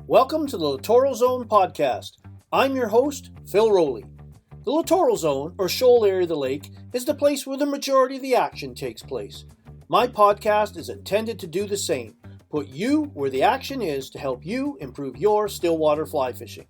Welcome to the Littoral Zone podcast. I'm your host, Phil Rowley. The Littoral Zone, or shoal area of the lake, is the place where the majority of the action takes place. My podcast is intended to do the same, put you where the action is to help you improve your stillwater fly fishing.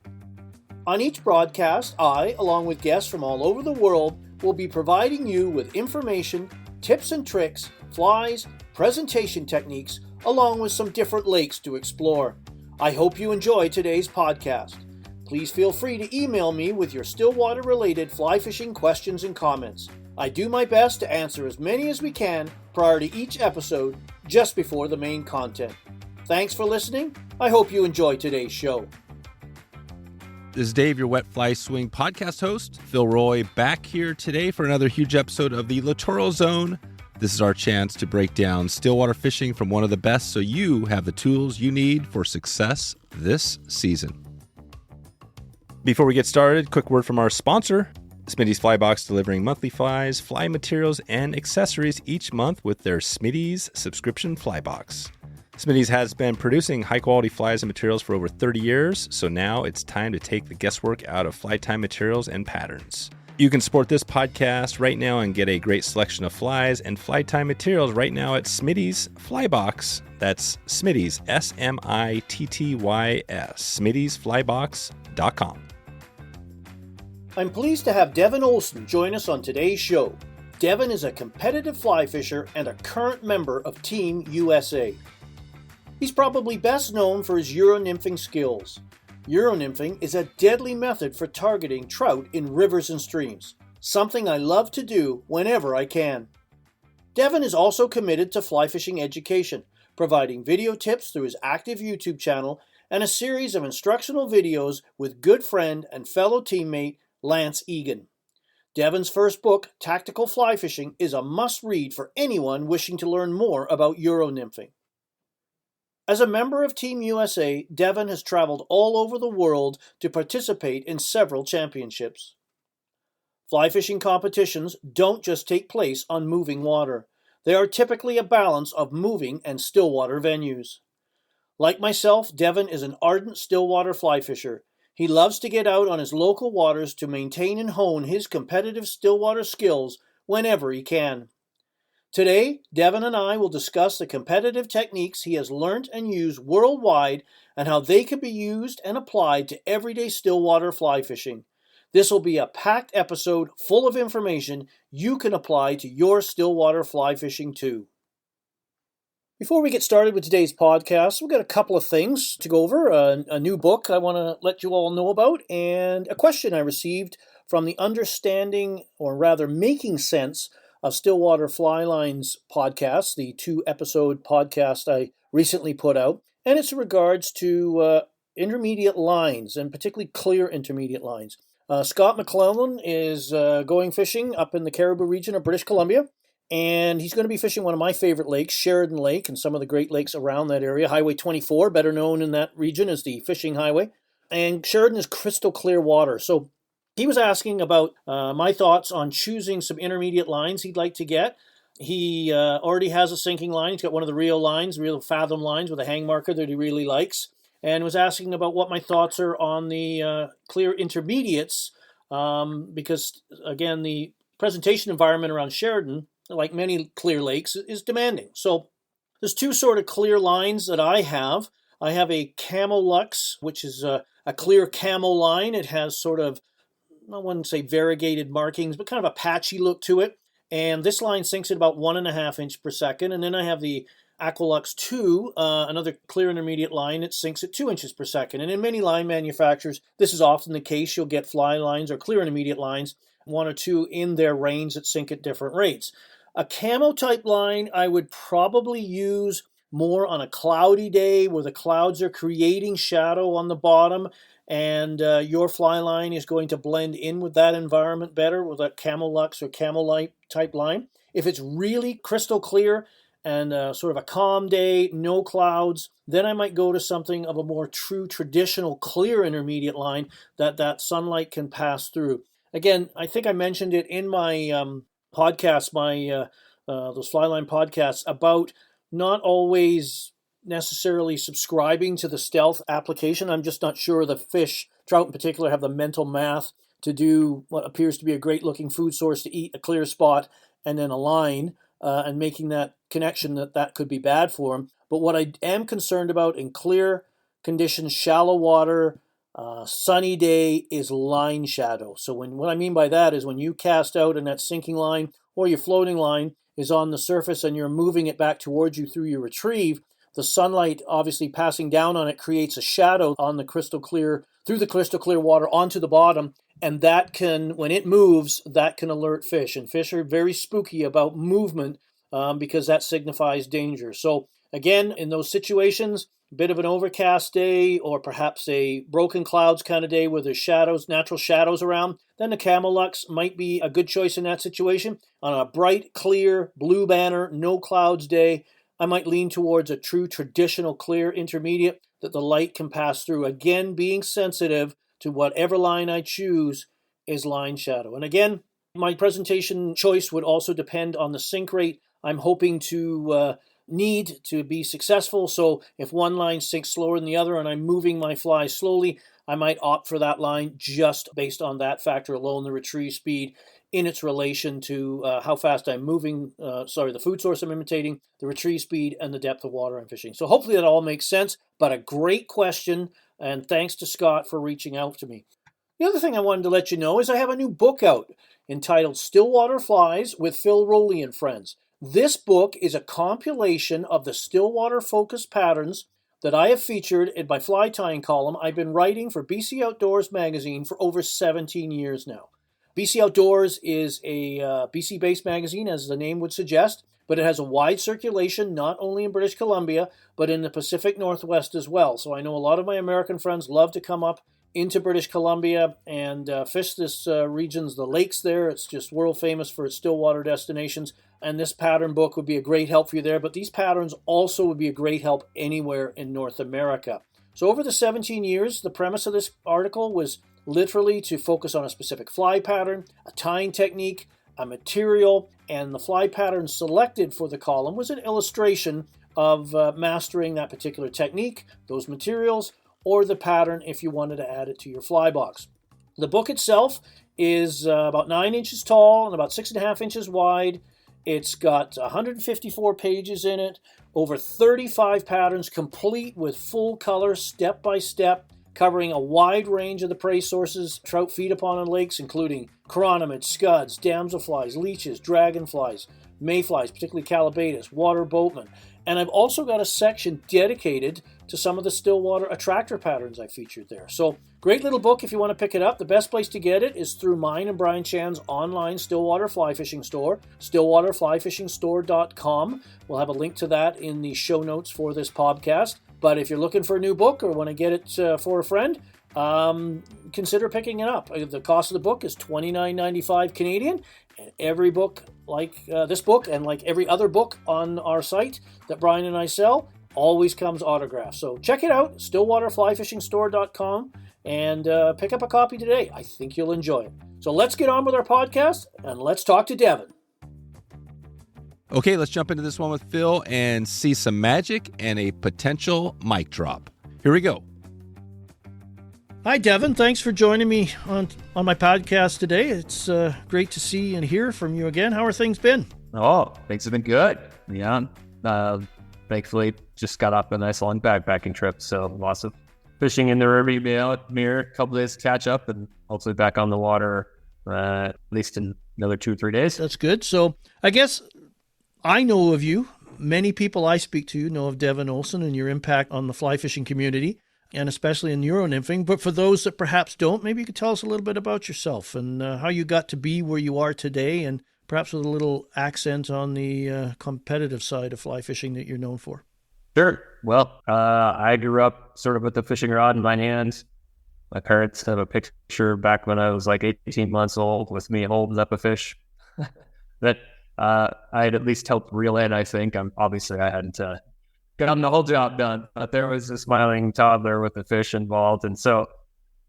On each broadcast, I, along with guests from all over the world, will be providing you with information, tips and tricks, flies, presentation techniques, along with some different lakes to explore. I hope you enjoy today's podcast. Please feel free to email me with your Stillwater-related fly fishing questions and comments. I do my best to answer as many as we can prior to each episode, just before the main content. Thanks for listening. I hope you enjoy today's show. This is Dave, your Wet Fly Swing podcast host. Phil Rowley back here today for another huge episode of the Littoral Zone. This is our chance to break down stillwater fishing from one of the best so you have the tools you need for success this season. Before we get started, quick word from our sponsor, Smitty's Fly Box, delivering monthly flies, fly materials, and accessories each month with their Smitty's subscription fly box. Smitty's has been producing high-quality flies and materials for over 30 years, so now it's time to take the guesswork out of fly time materials and patterns. You can support this podcast right now and get a great selection of flies and fly time materials right now at Smitty's Fly Box. That's Smitty's, S-M-I-T-T-Y-S, smittysflybox.com. I'm pleased to have Devin Olsen join us on today's show. Devin is a competitive fly fisher and a current member of Team USA. He's probably best known for his Euro-nymphing skills. Euro-nymphing is a deadly method for targeting trout in rivers and streams, something I love to do whenever I can. Devin is also committed to fly fishing education, providing video tips through his active YouTube channel and a series of instructional videos with good friend and fellow teammate Lance Egan. Devin's first book, Tactical Fly Fishing, is a must-read for anyone wishing to learn more about Euro-nymphing. As a member of Team USA, Devin has traveled all over the world to participate in several championships. Fly fishing competitions don't just take place on moving water. They are typically a balance of moving and stillwater venues. Like myself, Devin is an ardent stillwater fly fisher. He loves to get out on his local waters to maintain and hone his competitive stillwater skills whenever he can. Today, Devin and I will discuss the competitive techniques he has learnt and used worldwide and how they can be used and applied to everyday stillwater fly fishing. This will be a packed episode full of information you can apply to your stillwater fly fishing too. Before we get started with today's podcast, we've got a couple of things to go over. A new book I want to let you all know about, and a question I received from the Understanding, or rather Making Sense, of Stillwater Fly Lines podcast, the 2-episode podcast I recently put out, and it's in regards to intermediate lines, and particularly clear intermediate lines. Scott McClellan is going fishing up in the Caribou region of British Columbia, and he's going to be fishing one of my favorite lakes, Sheridan Lake, and some of the great lakes around that area. Highway 24, better known in that region as the fishing highway, and Sheridan is crystal clear water. So he was asking about my thoughts on choosing some intermediate lines he'd like to get. He already has a sinking line. He's got one of the real fathom lines with a hang marker that he really likes, and was asking about what my thoughts are on the clear intermediates, because, again, the presentation environment around Sheridan, like many clear lakes, is demanding. So there's two sort of clear lines that I have. I have a Camo Lux, which is a clear camo line. It has sort of, I wouldn't say variegated markings, but kind of a patchy look to it. And this line sinks at about 1.5 inches per second. And then I have the Aqualux 2, another clear intermediate line that sinks at 2 inches per second. And in many line manufacturers, this is often the case. You'll get fly lines or clear intermediate lines, one or two in their range that sink at different rates. A camo type line I would probably use more on a cloudy day where the clouds are creating shadow on the bottom, and your fly line is going to blend in with that environment better with that Camo Lux or Camo Light type line. If it's really crystal clear and sort of a calm day, no clouds, then I might go to something of a more true traditional clear intermediate line that sunlight can pass through. Again, I think I mentioned it in my podcast, those fly line podcasts, about not always necessarily subscribing to the stealth application. I'm just not sure the fish, trout in particular, have the mental math to do what appears to be a great looking food source to eat a clear spot and then a line, and making that connection that could be bad for them. But what I am concerned about in clear conditions, shallow water, sunny day, is line shadow. So what I mean by that is when you cast out and that sinking line or your floating line is on the surface and you're moving it back towards you through your retrieve, the sunlight obviously passing down on it creates a shadow on the crystal clear, through the crystal clear water onto the bottom, and that can, when it moves, that can alert fish. And fish are very spooky about movement because that signifies danger. So again, in those situations, a bit of an overcast day or perhaps a broken clouds kind of day where there's shadows, natural shadows around, then the camel lux might be a good choice in that situation. On a bright, clear, blue banner, no clouds day, I might lean towards a true traditional clear intermediate that the light can pass through. Again, being sensitive to whatever line I choose is line shadow. And again, my presentation choice would also depend on the sink rate I'm hoping to need to be successful. So if one line sinks slower than the other and I'm moving my fly slowly, I might opt for that line just based on that factor alone, the retrieve speed in its relation to how fast I'm moving, the food source I'm imitating, the retrieve speed, and the depth of water I'm fishing. So hopefully that all makes sense, but a great question, and thanks to Scott for reaching out to me. The other thing I wanted to let you know is I have a new book out entitled Stillwater Flies with Phil Rowley and Friends. This book is a compilation of the Stillwater-focused patterns that I have featured in my fly tying column. I've been writing for BC Outdoors magazine for over 17 years now. BC Outdoors is a BC-based magazine, as the name would suggest, but it has a wide circulation, not only in British Columbia, but in the Pacific Northwest as well. So I know a lot of my American friends love to come up into British Columbia and fish this regions, the lakes there. It's just world famous for its stillwater destinations. And this pattern book would be a great help for you there. But these patterns also would be a great help anywhere in North America. So over the 17 years, the premise of this article was literally to focus on a specific fly pattern, a tying technique, a material, and the fly pattern selected for the column was an illustration of mastering that particular technique, those materials, or the pattern if you wanted to add it to your fly box. The book itself is about 9 inches tall and about 6.5 inches wide. It's got 154 pages in it, over 35 patterns, complete with full color, step-by-step, covering a wide range of the prey sources trout feed upon in lakes, including chironomids, scuds, damselflies, leeches, dragonflies, mayflies, particularly calabatus, water boatmen. And I've also got a section dedicated to some of the Stillwater attractor patterns I featured there. So great little book if you want to pick it up. The best place to get it is through mine and Brian Chan's online Stillwater Fly Fishing Store, stillwater-flyfishingstore.com. We'll have a link to that in the show notes for this podcast. But if you're looking for a new book or want to get it for a friend, consider picking it up. The cost of the book is $29.95 Canadian. And every book like this book and like every other book on our site that Brian and I sell always comes autographed. So check it out, stillwater-flyfishingstore.com, and pick up a copy today. I think you'll enjoy it. So let's get on with our podcast, and let's talk to Devin. Okay, let's jump into this one with Phil and see some magic and a potential mic drop. Here we go. Hi, Devin. Thanks for joining me on my podcast today. It's great to see and hear from you again. How are things been? Oh, things have been good. Yeah. Thankfully, just got off a nice long backpacking trip. So lots of fishing in the rearview mirror, a couple days to catch up, and hopefully back on the water at least in another 2 or 3 days. That's good. So I guess I know of you. Many people I speak to know of Devin Olsen and your impact on the fly fishing community, and especially in Euro nymphing. But for those that perhaps don't, maybe you could tell us a little bit about yourself and how you got to be where you are today, and perhaps with a little accent on the competitive side of fly fishing that you're known for. Sure. Well, I grew up sort of with the fishing rod in my hand. My parents have a picture back when I was like 18 months old with me holding up a fish that I had at least helped reel in, I think. Obviously, I hadn't gotten the whole job done, but there was a smiling toddler with a fish involved. And so,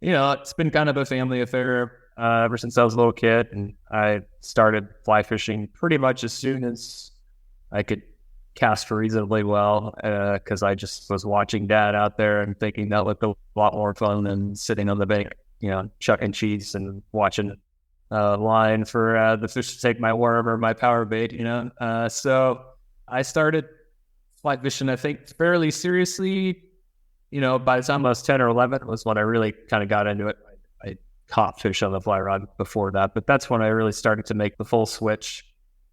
it's been kind of a family affair ever since I was a little kid. And I started fly fishing pretty much as soon as I could cast reasonably well because I just was watching Dad out there and thinking that looked a lot more fun than sitting on the bank, chucking cheese and watching line for the fish to take my worm or my power bait, So I started fly fishing, I think, fairly seriously. By the time I was 10 or 11 was when I really kind of got into it. I caught fish on the fly rod before that, but that's when I really started to make the full switch.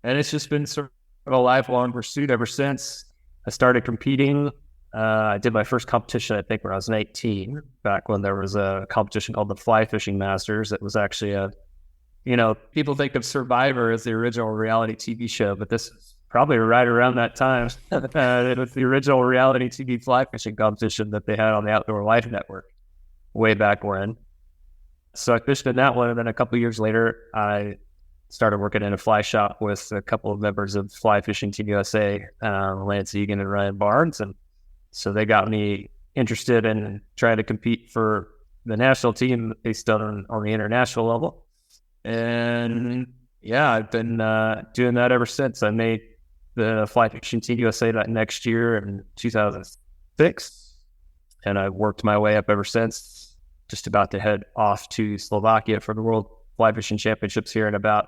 And it's just been sort of a lifelong pursuit ever since. I started competing. I did my first competition, I think, when I was 18, back when there was a competition called the Fly Fishing Masters. It was actually people think of Survivor as the original reality TV show, but this is probably right around that time. It was the original reality TV fly fishing competition that they had on the Outdoor Life Network way back when. So I fished in that one, and then a couple of years later, I started working in a fly shop with a couple of members of Fly Fishing Team USA, Lance Egan and Ryan Barnes, and so they got me interested in trying to compete for the national team based on the international level. And yeah, I've been doing that ever since. I made the Fly Fishing Team USA that next year in 2006, and I've worked my way up ever since. Just about to head off to Slovakia for the World Fly Fishing Championships here in about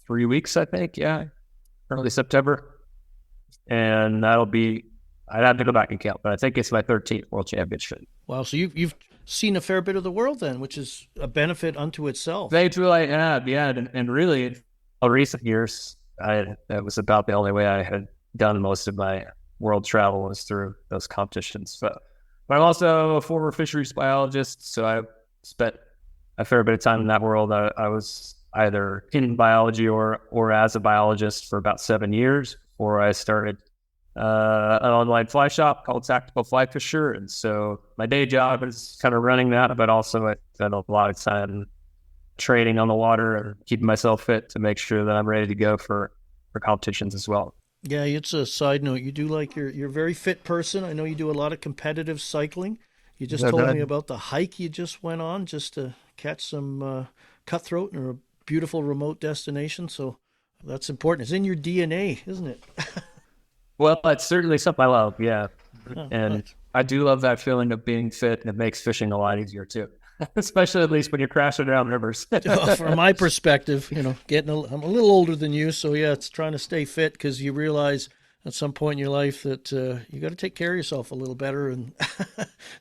3 weeks, I think. Yeah, early September, and that'll be. I'd have to go back and count, but I think it's my 13th World Championship. Wow! So you've seen a fair bit of the world then, which is a benefit unto itself. They truly have, yeah, and really, in recent years, that was about the only way I had done most of my world travel was through those competitions. But I'm also a former fisheries biologist, so I spent a fair bit of time in that world. I was either in biology or as a biologist for about 7 years before I started an online fly shop called Tactical Fly Fisher. And so my day job is kind of running that, but also I spend a lot of time training on the water and keeping myself fit to make sure that I'm ready to go for competitions as well. Yeah, it's a side note. You do you're a very fit person. I know you do a lot of competitive cycling. You just told me about the hike you just went on just to catch some cutthroat in a beautiful remote destination. So that's important. It's in your DNA, isn't it? Well, it's certainly something I love, yeah. And right. I do love that feeling of being fit, and it makes fishing a lot easier too. Especially at least when you're crashing down rivers. From my perspective, I'm a little older than you, so yeah, it's trying to stay fit because you realize at some point in your life that you got to take care of yourself a little better, and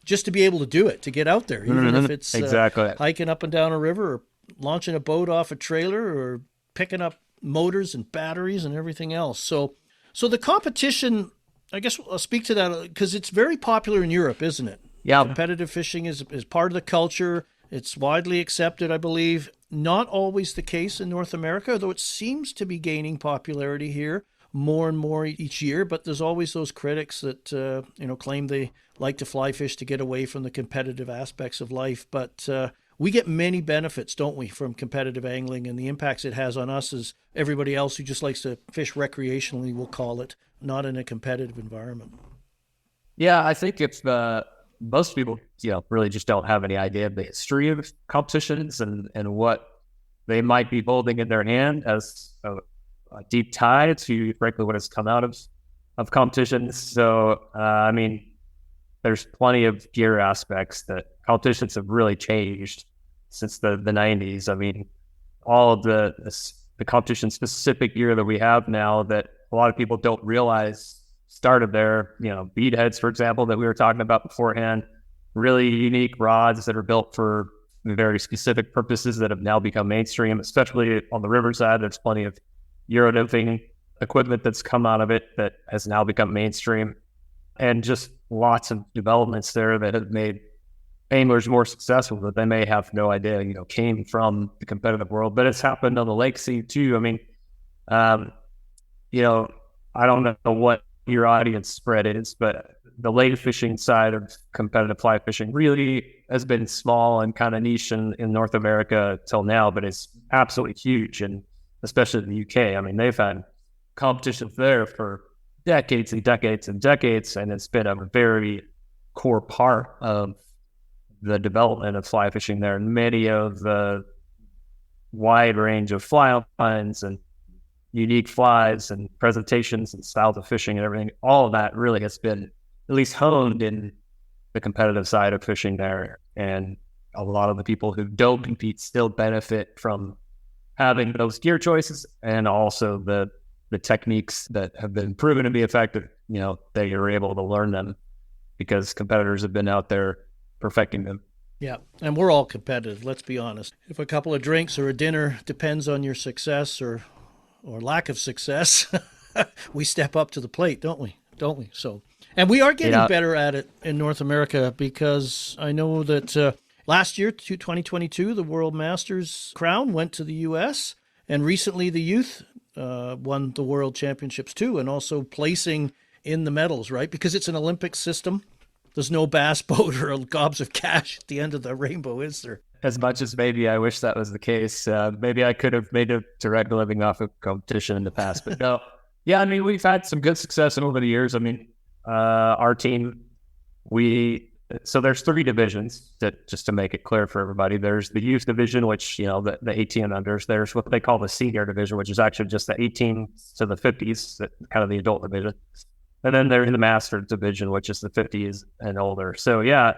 just to be able to do it, to get out there, even if it's exactly hiking up and down a river, or launching a boat off a trailer, or picking up motors and batteries and everything else. So the competition, I guess I'll speak to that because it's very popular in Europe, isn't it? Yeah. Competitive fishing is part of the culture. It's widely accepted, I believe. Not always the case in North America, though it seems to be gaining popularity here more and more each year. But there's always those critics that claim they like to fly fish to get away from the competitive aspects of life. But we get many benefits, don't we, from competitive angling, and the impacts it has on us as everybody else who just likes to fish recreationally, we'll call it, not in a competitive environment. Yeah, I think if most people, really just don't have any idea of the history of competitions and what they might be holding in their hand as a deep tie to, frankly, what has come out of competitions. So, there's plenty of gear aspects that competitions have really changed since the 90s. I mean, all of the competition specific gear that we have now that a lot of people don't realize started there, bead heads, for example, that we were talking about beforehand, really unique rods that are built for very specific purposes that have now become mainstream, especially on the river side. There's plenty of Euro nymphing equipment that's come out of it that has now become mainstream, and just lots of developments there that have made anglers more successful that they may have no idea, came from the competitive world. But it's happened on the lake scene too. I mean, I don't know what your audience spread is, but the lake fishing side of competitive fly fishing really has been small and kind of niche in North America till now, but it's absolutely huge, and especially in the UK. I mean, they've had competitions there for decades and decades and decades, and it's been a very core part of the development of fly fishing there. And many of the wide range of fly lines and unique flies and presentations and styles of fishing and everything, all of that really has been at least honed in the competitive side of fishing there. And a lot of the people who don't compete still benefit from having those gear choices and also the techniques that have been proven to be effective. They are able to learn them because competitors have been out there perfecting them. Yeah, and we're all competitive, let's be honest. If a couple of drinks or a dinner depends on your success or lack of success, we step up to the plate, don't we? So, and we are getting better at it in North America, because I know that last year, 2022, the World Masters crown went to the U.S., and recently the youth won the World Championships too, and also placing in the medals, right? Because it's an Olympic system. There's no bass boat or gobs of cash at the end of the rainbow, is there? As much as maybe I wish that was the case, maybe I could have made a direct living off of competition in the past, but no. Yeah, I mean, we've had some good success over the years. I mean, our team, so there's 3 divisions, just to make it clear for everybody. There's the youth division, which, the 18 and unders. There's what they call the senior division, which is actually just the 18 to the 50s, kind of the adult division. And then there's the master division, which is the 50s and older. So yeah,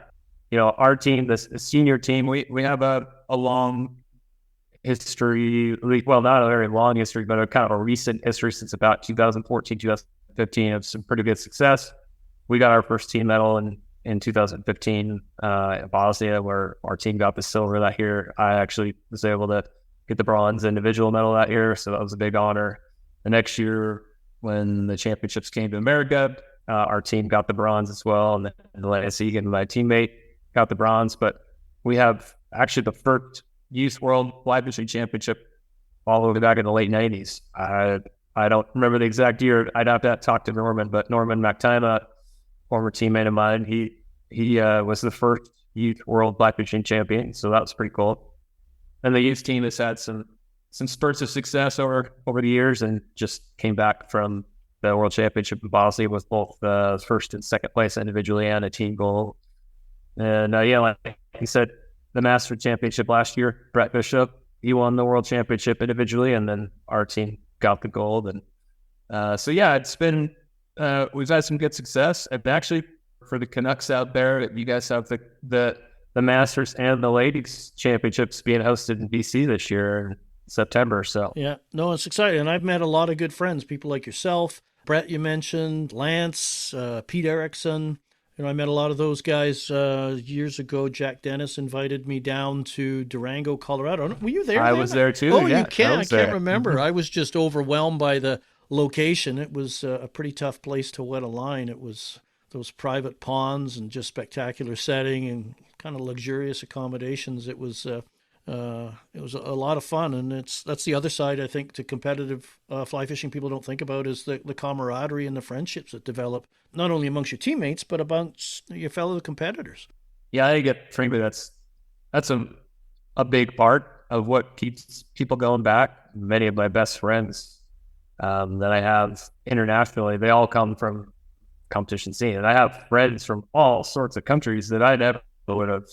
our team, this senior team, we have a long history, well, not a very long history, but a kind of a recent history since about 2014, 2015 of some pretty good success. We got our first team medal in 2015 in Bosnia, where our team got the silver that year. I actually was able to get the bronze individual medal that year, so that was a big honor. The next year, when the championships came to America, our team got the bronze as well, and then Lance Egan, my teammate, got the bronze. But we have actually the first Youth World Fly Fishing Championship all the way back in the late 90s. I don't remember the exact year. I'd have to talk to Norman, but Norman McTima, former teammate of mine, he was the first Youth World Fly Fishing Champion, so that was pretty cool. And the youth team has had some spurts of success over the years, and just came back from the World Championship in Bosnia with both first and second place individually and a team goal. And like you said, the Master Championship last year, Brett Bishop, he won the World Championship individually, and then our team got the gold. And so yeah, it's been we've had some good success. And actually, for the Canucks out there, you guys have the Masters and the Ladies Championships being hosted in BC this year. September. So yeah, no, it's exciting. And I've met a lot of good friends, people like yourself, Brett, you mentioned, Lance, Pete Erickson. I met a lot of those guys years ago. Jack Dennis invited me down to Durango, Colorado. Were you there? I was there too. Oh, yeah, you can't. I can't remember. I was just overwhelmed by the location. It was a pretty tough place to wet a line. It was those private ponds and just spectacular setting and kind of luxurious accommodations. It was a lot of fun, and that's the other side, I think, to competitive fly fishing people don't think about, is the camaraderie and the friendships that develop not only amongst your teammates but amongst your fellow competitors. Yeah, I get, frankly, that's a big part of what keeps people going back. Many of my best friends that I have internationally, they all come from competition scene, and I have friends from all sorts of countries that I never would have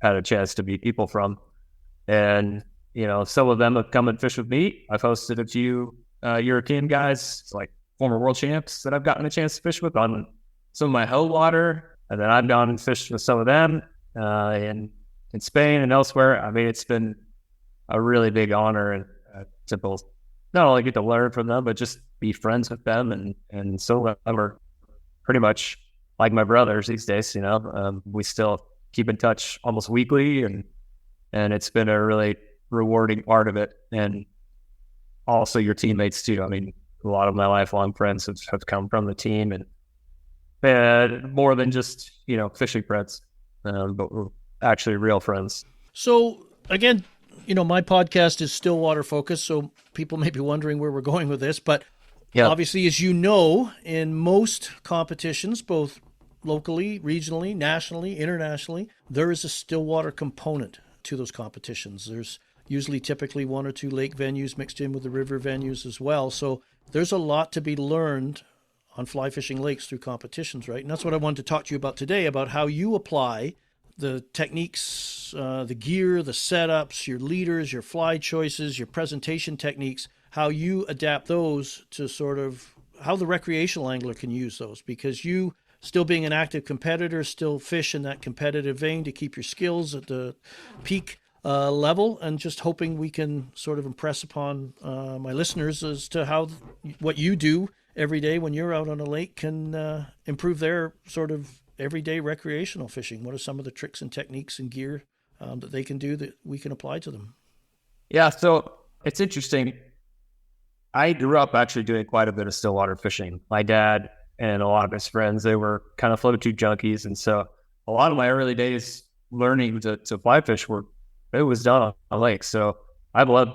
had a chance to meet people from. And, some of them have come and fished with me. I've hosted a few European guys, like former world champs, that I've gotten a chance to fish with on some of my home water. And then I've gone and fished with some of them in Spain and elsewhere. I mean, it's been a really big honor and to both not only get to learn from them, but just be friends with them. And some of them are pretty much like my brothers these days. We still keep in touch almost weekly, and it's been a really rewarding part of it. And also your teammates too. I mean, a lot of my lifelong friends have come from the team, and more than just, fishing friends, but we're actually real friends. So again, my podcast is Stillwater focused, so people may be wondering where we're going with this, but obviously, as you know, in most competitions, both locally, regionally, nationally, internationally, there is a Stillwater component to those competitions. There's usually typically 1 or 2 lake venues mixed in with the river venues as well. So there's a lot to be learned on fly fishing lakes through competitions, right? And that's what I wanted to talk to you about today, about how you apply the techniques, the gear, the setups, your leaders, your fly choices, your presentation techniques, how you adapt those to sort of how the recreational angler can use those, because you, still being an active competitor, still fish in that competitive vein to keep your skills at the peak level, and just hoping we can sort of impress upon my listeners as to how what you do every day when you're out on a lake can improve their sort of everyday recreational fishing. What are some of the tricks and techniques and gear that they can do that we can apply to them? Yeah, so it's interesting. I grew up actually doing quite a bit of stillwater fishing. My dad and a lot of his friends, they were kind of float tube junkies. And so a lot of my early days learning to fly fish it was done on lakes. So I've loved,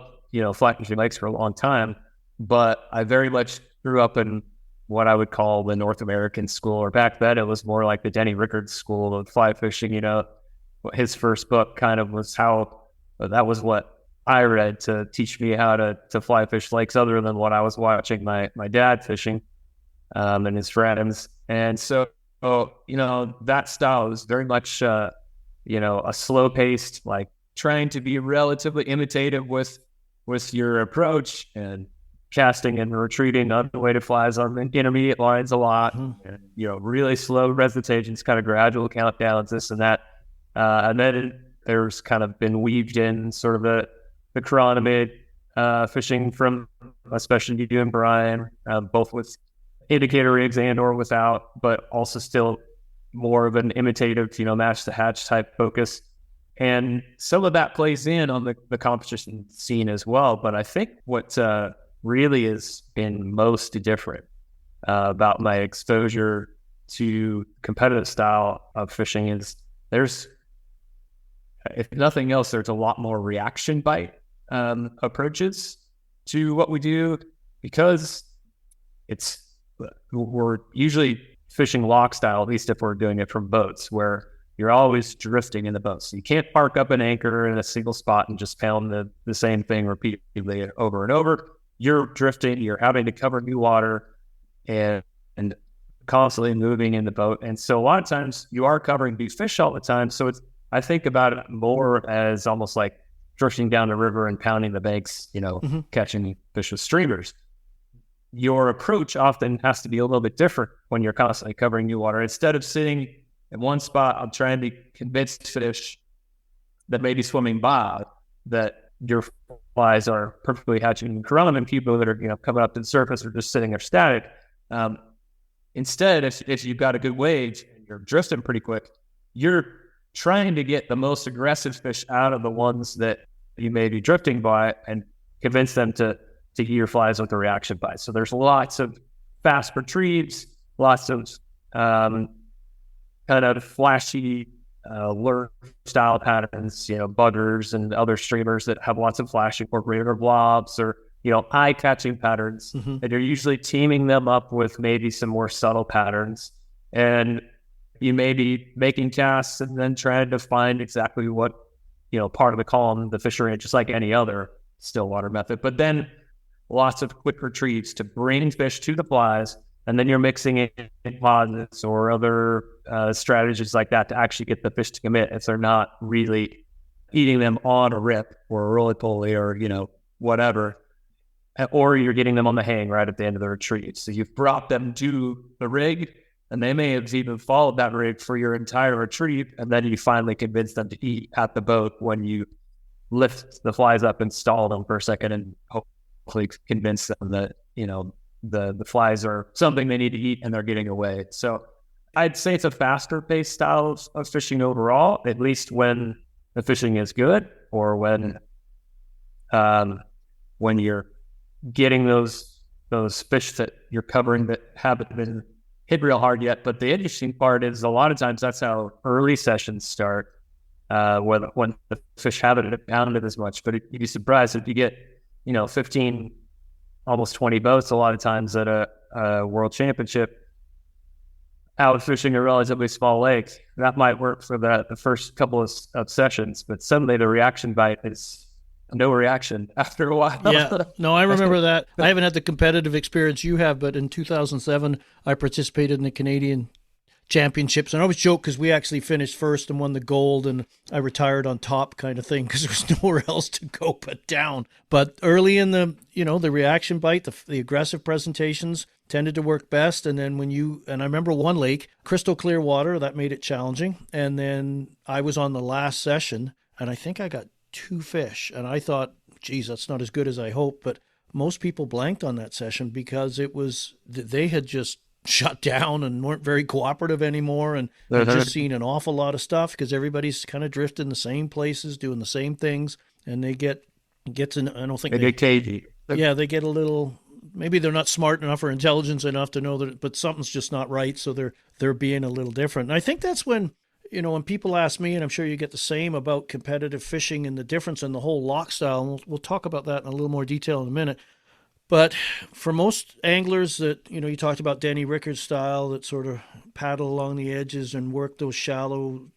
fly fishing lakes for a long time, but I very much grew up in what I would call the North American school, or back then it was more like the Denny Rickards school of fly fishing. His first book kind of was that was what I read to teach me how to fly fish lakes, other than what I was watching my dad fishing and his friends. And so, that style is very much, a slow paced, like trying to be relatively imitative with your approach, and casting and retreating unweighted flies on intermediate lines a lot, and, really slow recitations, kind of gradual countdowns, this and that. And then there's kind of been weaved in sort of the chironomid fishing from, especially you and Brian, both with indicator rigs and or without, but also still more of an imitative, match the hatch type focus. And some of that plays in on the competition scene as well. But I think what really has been most different about my exposure to competitive style of fishing is there's, if nothing else, there's a lot more reaction bite approaches to what we do, because we're usually fishing loch-style, at least if we're doing it from boats, where you're always drifting in the boat. So you can't park up an anchor in a single spot and just pound the same thing repeatedly over and over. You're drifting, you're having to cover new water and constantly moving in the boat. And so a lot of times you are covering big fish all the time. So I think about it more as almost like drifting down the river and pounding the banks, catching fish with streamers. Your approach often has to be a little bit different when you're constantly covering new water. Instead of sitting in one spot, I'm trying to convince fish that may be swimming by that your flies are perfectly hatching chironomid, and people that are coming up to the surface are just sitting there static. Instead, if you've got a good wave and you're drifting pretty quick, you're trying to get the most aggressive fish out of the ones that you may be drifting by and convince them to eat your flies with the reaction bite. So there's lots of fast retrieves, lots of kind of flashy lure style patterns, buggers and other streamers that have lots of flash incorporated, or blobs, or eye catching patterns. And you're usually teaming them up with maybe some more subtle patterns, and you may be making casts and then trying to find exactly what part of the column the fish are in, just like any other stillwater method. But then lots of quick retrieves to bring fish to the flies, and then you're mixing in posits or other strategies like that to actually get the fish to commit if they're not really eating them on a rip or a roly-poly or whatever, or you're getting them on the hang right at the end of the retrieve. So you've brought them to the rig, and they may have even followed that rig for your entire retrieve, and then you finally convince them to eat at the boat when you lift the flies up and stall them for a second, and hopefully convince them that the flies are something they need to eat and they're getting away. So I'd say it's a faster paced style of fishing overall, at least when the fishing is good, or when you're getting those fish that you're covering that haven't been hit real hard yet. But the interesting part is a lot of times that's how early sessions start, when the fish haven't pounded as much. But you'd be surprised if you get 15, almost 20 boats a lot of times at a world championship out fishing a relatively small lake. That might work for the first couple of sessions, but suddenly the reaction bite is no reaction after a while. Yeah, no, I remember that. I haven't had the competitive experience you have, but in 2007, I participated in the Canadian championships. And I always joke because we actually finished first and won the gold, and I retired on top kind of thing because there was nowhere else to go but down. But early in the, the reaction bite, the aggressive presentations tended to work best. And then and I remember one lake, crystal clear water, that made it challenging. And then I was on the last session and I think I got 2 fish. And I thought, geez, that's not as good as I hoped. But most people blanked on that session because they had just shut down and weren't very cooperative anymore, and I've just seen an awful lot of stuff because everybody's kind of drifting the same places, doing the same things, and they get to, I don't think they get cagey. Yeah, they get a little, maybe they're not smart enough or intelligent enough to know that, but something's just not right, so they're being a little different. And I think that's when, when people ask me, and I'm sure you get the same about competitive fishing and the difference in the whole loch-style, and we'll talk about that in a little more detail in a minute. But for most anglers that, you talked about Denny Rickards style that sort of paddle along the edges and work those shallow,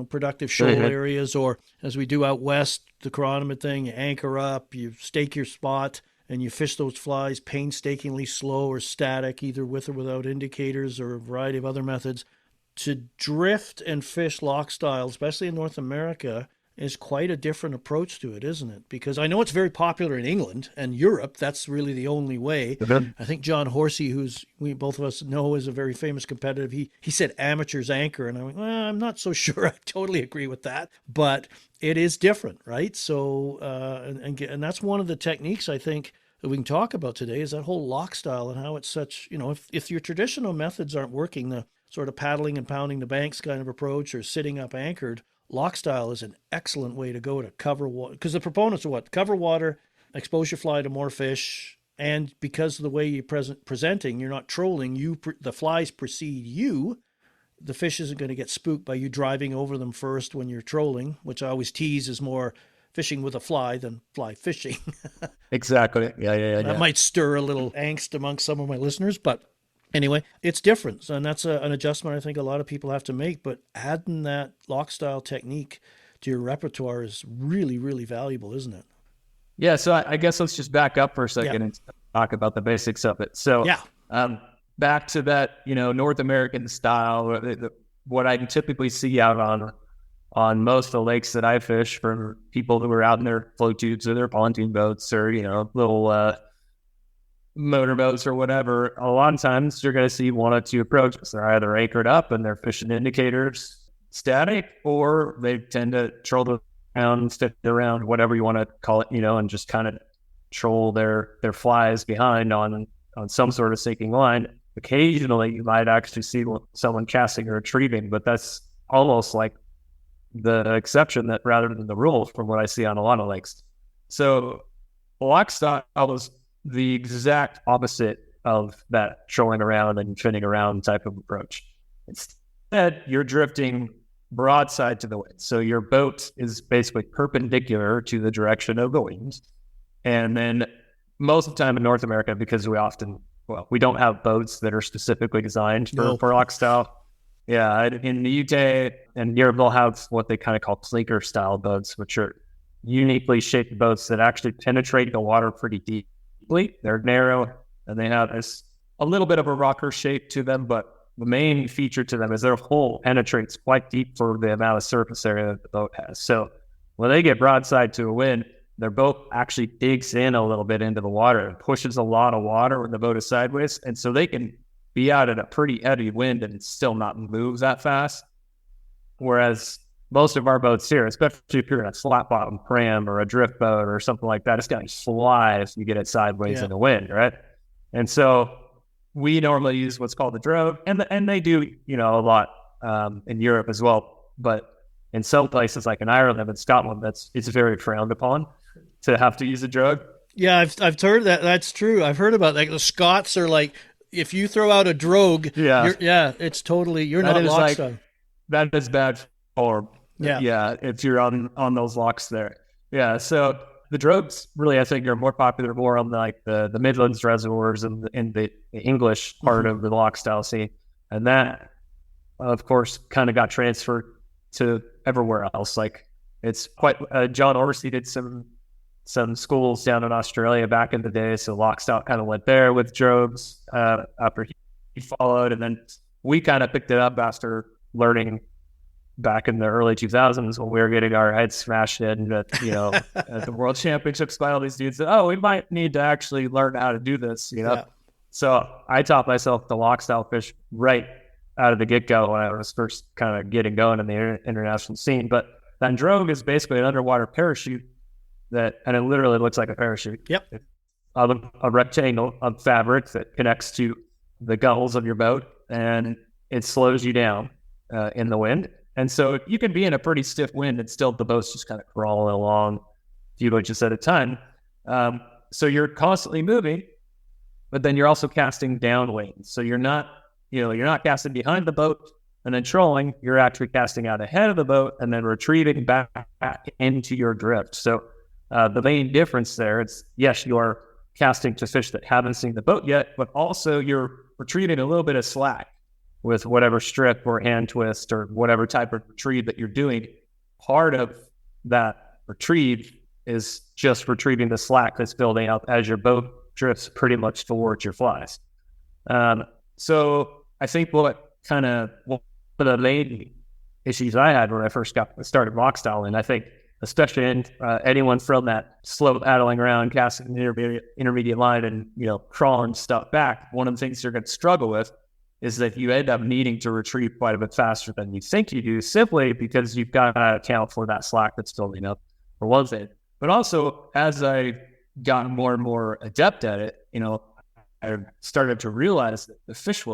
productive shoal areas, or as we do out west, the chironomid thing, you anchor up, you stake your spot, and you fish those flies painstakingly slow or static, either with or without indicators or a variety of other methods. To drift and fish loch-style, especially in North America, is quite a different approach to it, isn't it? Because I know it's very popular in England and Europe. That's really the only way. I think John Horsey, we both of us know is a very famous competitive, he said amateurs anchor. And I went, well, I'm not so sure I totally agree with that. But it is different, right? So, and that's one of the techniques I think that we can talk about today is that whole loch-style and how it's such, if your traditional methods aren't working, the sort of paddling and pounding the banks kind of approach or sitting up anchored, loch-style is an excellent way to go to cover water, because the proponents are what? Cover water, expose your fly to more fish, and because of the way you're presenting, you're not trolling, the flies precede you. The fish isn't going to get spooked by you driving over them first when you're trolling, which I always tease is more fishing with a fly than fly fishing. Exactly. Yeah. That might stir a little angst amongst some of my listeners, but anyway, it's different, and that's an adjustment I think a lot of people have to make, but adding that loch-style technique to your repertoire is really, really valuable, isn't it? Yeah, so I guess let's just back up for a second and talk about the basics of it. So back to that, North American style, what I typically see out on most of the lakes that I fish for people who are out in their float tubes or their pontoon boats or, little motorboats or whatever, a lot of times you're going to see one or two approaches. They're either anchored up and they're fishing indicators static, or they tend to troll around, stick around, whatever you want to call it, and just kind of troll their flies behind on some sort of sinking line. Occasionally you might actually see someone casting or retrieving, but that's almost like the exception that rather than the rule from what I see on a lot of lakes. So loch-style is the exact opposite of that trolling around and finning around type of approach. Instead, you're drifting broadside to the wind. So your boat is basically perpendicular to the direction of the wind. And then most of the time in North America, because we don't have boats that are specifically designed for loch-style. Yeah, in the UK and Europe, they'll have what they kind of call clinker-style boats, which are uniquely shaped boats that actually penetrate the water pretty deep. They're narrow and they have a little bit of a rocker shape to them, but the main feature to them is their hull penetrates quite deep for the amount of surface area that the boat has. So when they get broadside to a wind, their boat actually digs in a little bit into the water and pushes a lot of water when the boat is sideways. And so they can be out at a pretty heavy wind and still not move that fast. Whereas most of our boats here, especially if you're in a flat bottom pram or a drift boat or something like that, it's going to fly if you get it sideways in the wind, right? And so we normally use what's called the drogue, and they do, a lot in Europe as well. But in some places like in Ireland and Scotland, it's very frowned upon to have to use a drogue. Yeah, I've heard that. That's true. I've heard about that. The Scots are like, if you throw out a drogue, it's totally, you're not loch-style. That is bad form. Yeah, if you're on those locks there. Yeah, so the drogues really, I think, are more popular more on the Midlands reservoirs and in the English part of the loch-style scene. And that, of course, kind of got transferred to everywhere else. Like it's quite, John Horsey did some schools down in Australia back in the day. So loch-style kind of went there with drogues after he followed. And then we kind of picked it up after learning back in the early 2000s when we were getting our heads smashed in at the world championships by all these dudes that, we might need to actually learn how to do this, Yeah. So I taught myself the loch-style fish right out of the get-go when I was first kind of getting going in the international scene. But that drogue is basically an underwater parachute and it literally looks like a parachute. Yep. It's a rectangle of fabric that connects to the gulls of your boat, and it slows you down in the wind. And so you can be in a pretty stiff wind and still the boat's just kind of crawling along a few inches at a time. So you're constantly moving, but then you're also casting downwind. So you're not casting behind the boat and then trolling. You're actually casting out ahead of the boat and then retrieving back into your drift. So the main difference there is, yes, you are casting to fish that haven't seen the boat yet, but also you're retrieving a little bit of slack with whatever strip or hand twist or whatever type of retrieve that you're doing. Part of that retrieve is just retrieving the slack that's building up as your boat drifts pretty much towards your flies. So I think one of the main issues I had when I first got started loch-styling, I think especially in anyone from that slow paddling around, casting the intermediate line and crawling stuff back, one of the things you're going to struggle with is that you end up needing to retrieve quite a bit faster than you think you do, simply because you've got to account for that slack that's building up, for one thing. But also, as I got more and more adept at it, I started to realize that the fish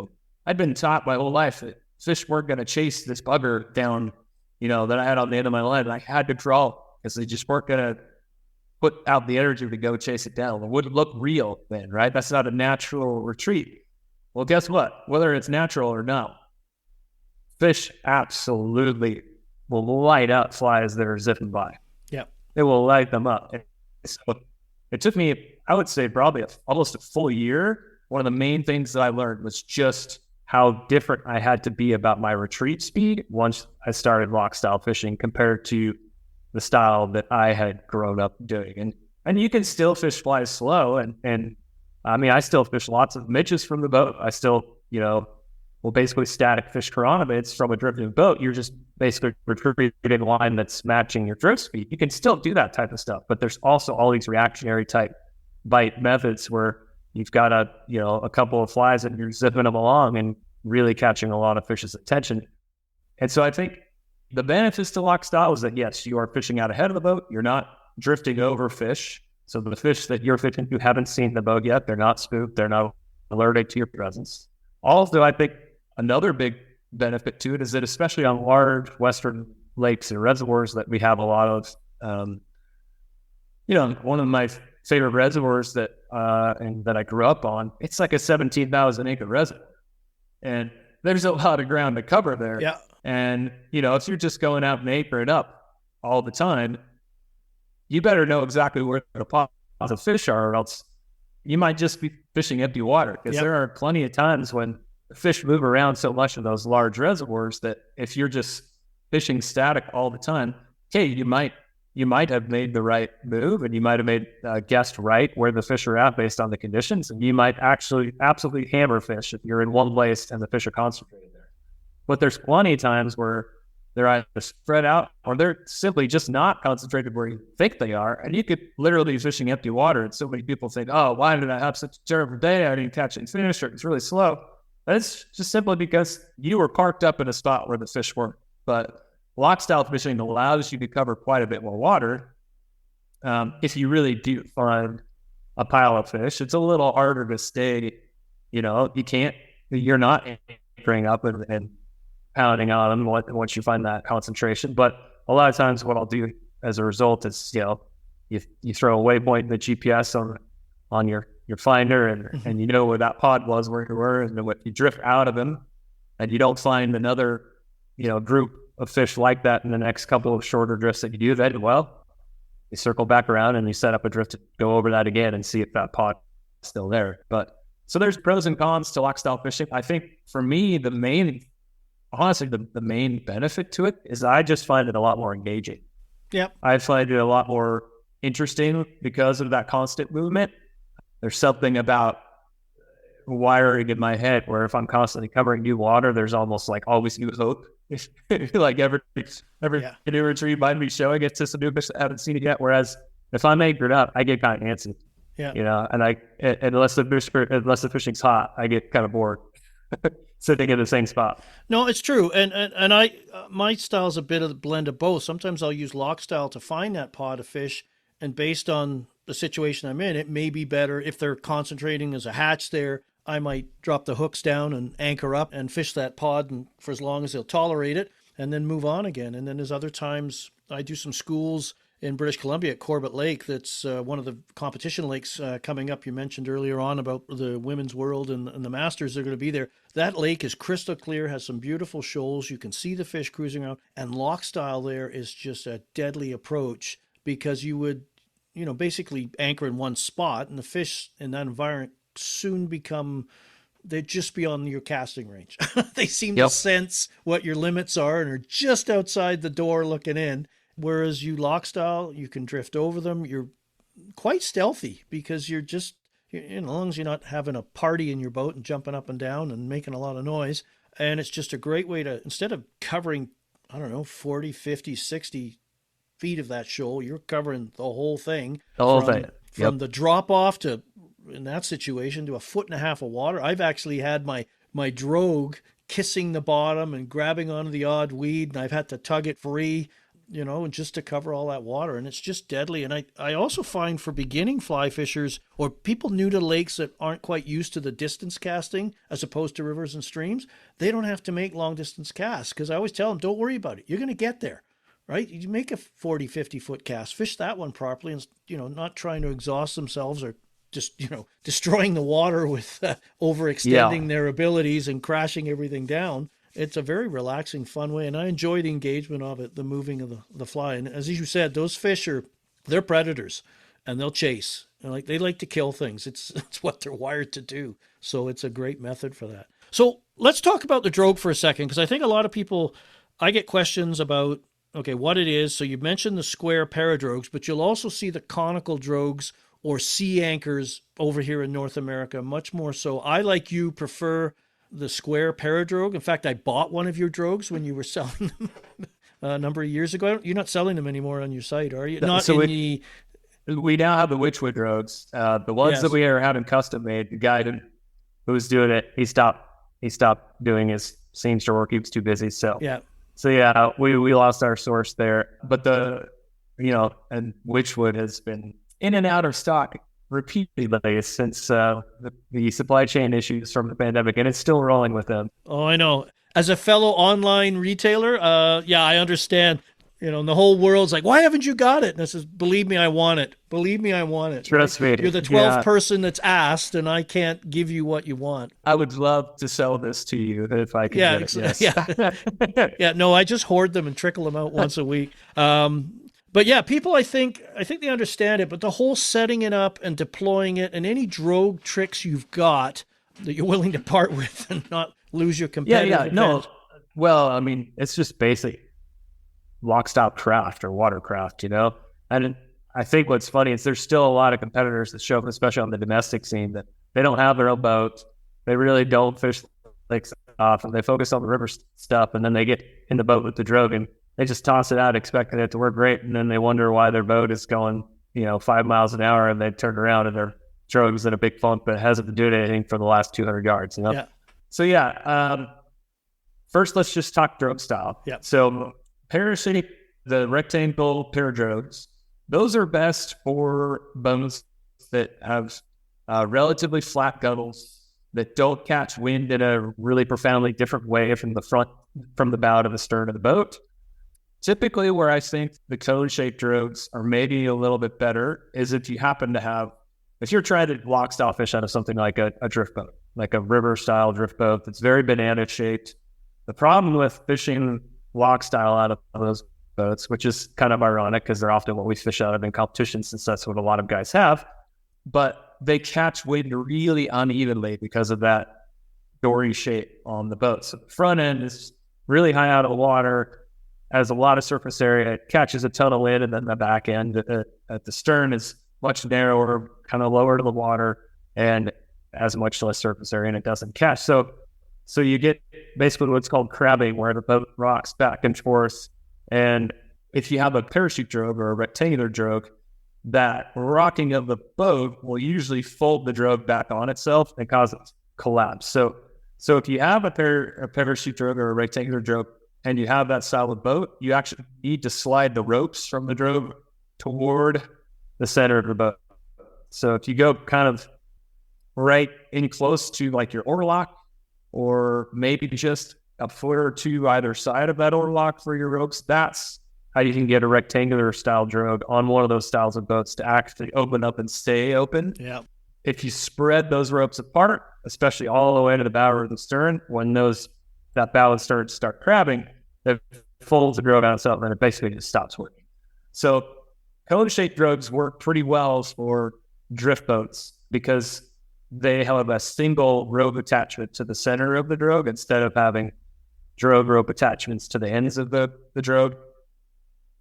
I'd been taught my whole life that fish weren't going to chase this bugger down, that I had on the end of my line. And I had to draw because they just weren't going to put out the energy to go chase it down. It wouldn't look real then, right? That's not a natural retreat. Well, guess what? Whether it's natural or not, fish absolutely will light up flies that are zipping by. Yeah. It will light them up. And so it took me, I would say, probably almost a full year. One of the main things that I learned was just how different I had to be about my retreat speed once I started loch-style fishing compared to the style that I had grown up doing. And you can still fish flies slow, and I mean, I still fish lots of midges from the boat. I still, will basically static fish chironomids from a drifting boat. You're just basically retrieving a line that's matching your drift speed. You can still do that type of stuff, but there's also all these reactionary type bite methods where you've got a couple of flies and you're zipping them along and really catching a lot of fish's attention. And so I think the benefits to loch-style is that, yes, you are fishing out ahead of the boat. You're not drifting over fish. So the fish that you're fishing who haven't seen the boat yet, they're not spooked. They're not alerted to your presence. Also, I think another big benefit to it is that, especially on large western lakes and reservoirs that we have a lot of, one of my favorite reservoirs that I grew up on, it's like a 17,000 acre reservoir. And there's a lot of ground to cover there. Yeah. And, if you're just going out and anchoring up all the time, you better know exactly where the pots of fish are, or else you might just be fishing empty water. Because there are plenty of times when the fish move around so much in those large reservoirs that if you're just fishing static all the time, okay, you might have made the right move, and you might have guessed right where the fish are at based on the conditions, and you might actually absolutely hammer fish if you're in one place and the fish are concentrated there. But there's plenty of times where they're either spread out or they're simply just not concentrated where you think they are. And you could literally be fishing empty water. And so many people think, oh, why did I have such a terrible day? I didn't catch any fish, or it's really slow. But it's just simply because you were parked up in a spot where the fish weren't. But loch-style fishing allows you to cover quite a bit more water. If you really do find a pile of fish, it's a little harder to stay, you're not anchoring up and pounding on them once you find that concentration. But a lot of times what I'll do as a result is, you throw a waypoint in the GPS on your finder and where that pod was, where you were, and when you drift out of them and you don't find another, group of fish like that in the next couple of shorter drifts that you do, then, you circle back around and you set up a drift to go over that again and see if that pod is still there. But so there's pros and cons to loch-style fishing. I think for me, the main benefit to it is I just find it a lot more engaging. Yep. I find it a lot more interesting because of that constant movement. There's something about wiring in my head where if I'm constantly covering new water, there's almost like always new hope. Like every canoe retreat might be showing it to some new fish that haven't seen it yet. Whereas if I'm anchored up, I get kind of antsy. Yeah. You know, and unless the fishing's hot, I get kind of bored sitting in the same spot. No, it's true. And I my style's a bit of a blend of both. Sometimes I'll use loch-style to find that pod of fish, and based on the situation I'm in, it may be better if they're concentrating as a hatch there. I might drop the hooks down and anchor up and fish that pod and for as long as they'll tolerate it, and then move on again. And then there's other times I do some schools in British Columbia at Corbett Lake. That's one of the competition lakes coming up. You mentioned earlier on about the Women's World and the Masters. They're going to be there. That lake is crystal clear, has some beautiful shoals. You can see the fish cruising around. And loch-style there is just a deadly approach because you would, basically anchor in one spot, and the fish in that environment soon become, they're just beyond your casting range. They seem to sense what your limits are and are just outside the door looking in. Whereas you loch-style, you can drift over them. You're quite stealthy because you're just, as long as you're not having a party in your boat and jumping up and down and making a lot of noise. And it's just a great way to, instead of covering, 40, 50, 60 feet of that shoal, you're covering the whole thing. The whole thing. From the drop off to, in that situation, to 1.5 feet of water. I've actually had my drogue kissing the bottom and grabbing onto the odd weed, and I've had to tug it free, and just to cover all that water. And it's just deadly. And I also find for beginning fly fishers or people new to lakes that aren't quite used to the distance casting as opposed to rivers and streams, they don't have to make long distance casts, because I always tell them, don't worry about it. You're going to get there, right? You make a 40, 50 foot cast, fish that one properly, and, not trying to exhaust themselves or just, destroying the water with overextending their abilities and crashing everything down. It's a very relaxing, fun way, and I enjoy the engagement of it, the moving of the fly. And as you said, those fish they're predators, and they'll chase. And they like to kill things. It's what they're wired to do. So it's a great method for that. So let's talk about the drogue for a second, because I think a lot of people, I get questions about, what it is. So you mentioned the square paradrogues, but you'll also see the conical drogues or sea anchors over here in North America, much more so. I, like you, prefer the square paradrogue. In fact, I bought one of your drogues when you were selling them a number of years ago. You're not selling them anymore on your site, are you? We now have the Witchwood drogues. The ones that we are having custom made, the guy who was doing it, he stopped doing his seamster work. He was too busy. So we lost our source there. But and Witchwood has been in and out of stock repeatedly since the supply chain issues from the pandemic, and it's still rolling with them. Oh, I know. As a fellow online retailer, I understand. And the whole world's like, why haven't you got it? And I says, believe me, I want it. Believe me, I want it. Trust me. You're the 12th person that's asked, and I can't give you what you want. I would love to sell this to you if I could get it. Yes. Yeah. No, I just hoard them and trickle them out once a week. But yeah, people, I think they understand it, but the whole setting it up and deploying it and any drogue tricks you've got that you're willing to part with and not lose your competitive advantage. No. Well, I mean, it's just basic loch-style craft or watercraft, And I think what's funny is there's still a lot of competitors that show up, especially on the domestic scene, that they don't have their own boat. They really don't fish lakes often. They focus on the river stuff, and then they get in the boat with the drogue and they just toss it out expecting it to work great, and then they wonder why their boat is going, 5 miles an hour, and they turn around and their drogue's in a big funk, but it hasn't been doing anything for the last 200 yards, Yeah. So first let's just talk drogue style. Yeah. So parasitic, the rectangle paradrogues, those are best for boats that have relatively flat gunnels that don't catch wind in a really profoundly different way from the bow to the stern of the boat. Typically, where I think the cone-shaped drogues are maybe a little bit better is if you're trying to loch-style fish out of something like a drift boat, like a river-style drift boat that's very banana-shaped. The problem with fishing loch-style out of those boats, which is kind of ironic because they're often what we fish out of in competition, since that's what a lot of guys have, but they catch wind really unevenly because of that dory shape on the boat. So the front end is really high out of the water, has a lot of surface area, it catches a ton of wind, and then the back end at the stern is much narrower, kind of lower to the water, and as much less surface area and it doesn't catch. So you get basically what's called crabbing, where the boat rocks back and forth. And if you have a parachute drogue or a rectangular drogue, that rocking of the boat will usually fold the drogue back on itself and cause it to collapse. So if you have a parachute drogue or a rectangular drogue and you have that style of boat, you actually need to slide the ropes from the drogue toward the center of the boat. So if you go kind of right in close to like your oarlock, or maybe just a foot or two either side of that oarlock for your ropes, that's how you can get a rectangular style drogue on one of those styles of boats to actually open up and stay open. Yeah. If you spread those ropes apart, especially all the way to the bow or the stern, when that bow and stern start crabbing, it folds the drogue on itself and it basically just stops working. So cone-shaped drogues work pretty well for drift boats because they have a single rope attachment to the center of the drogue instead of having drogue rope attachments to the ends of the drogue.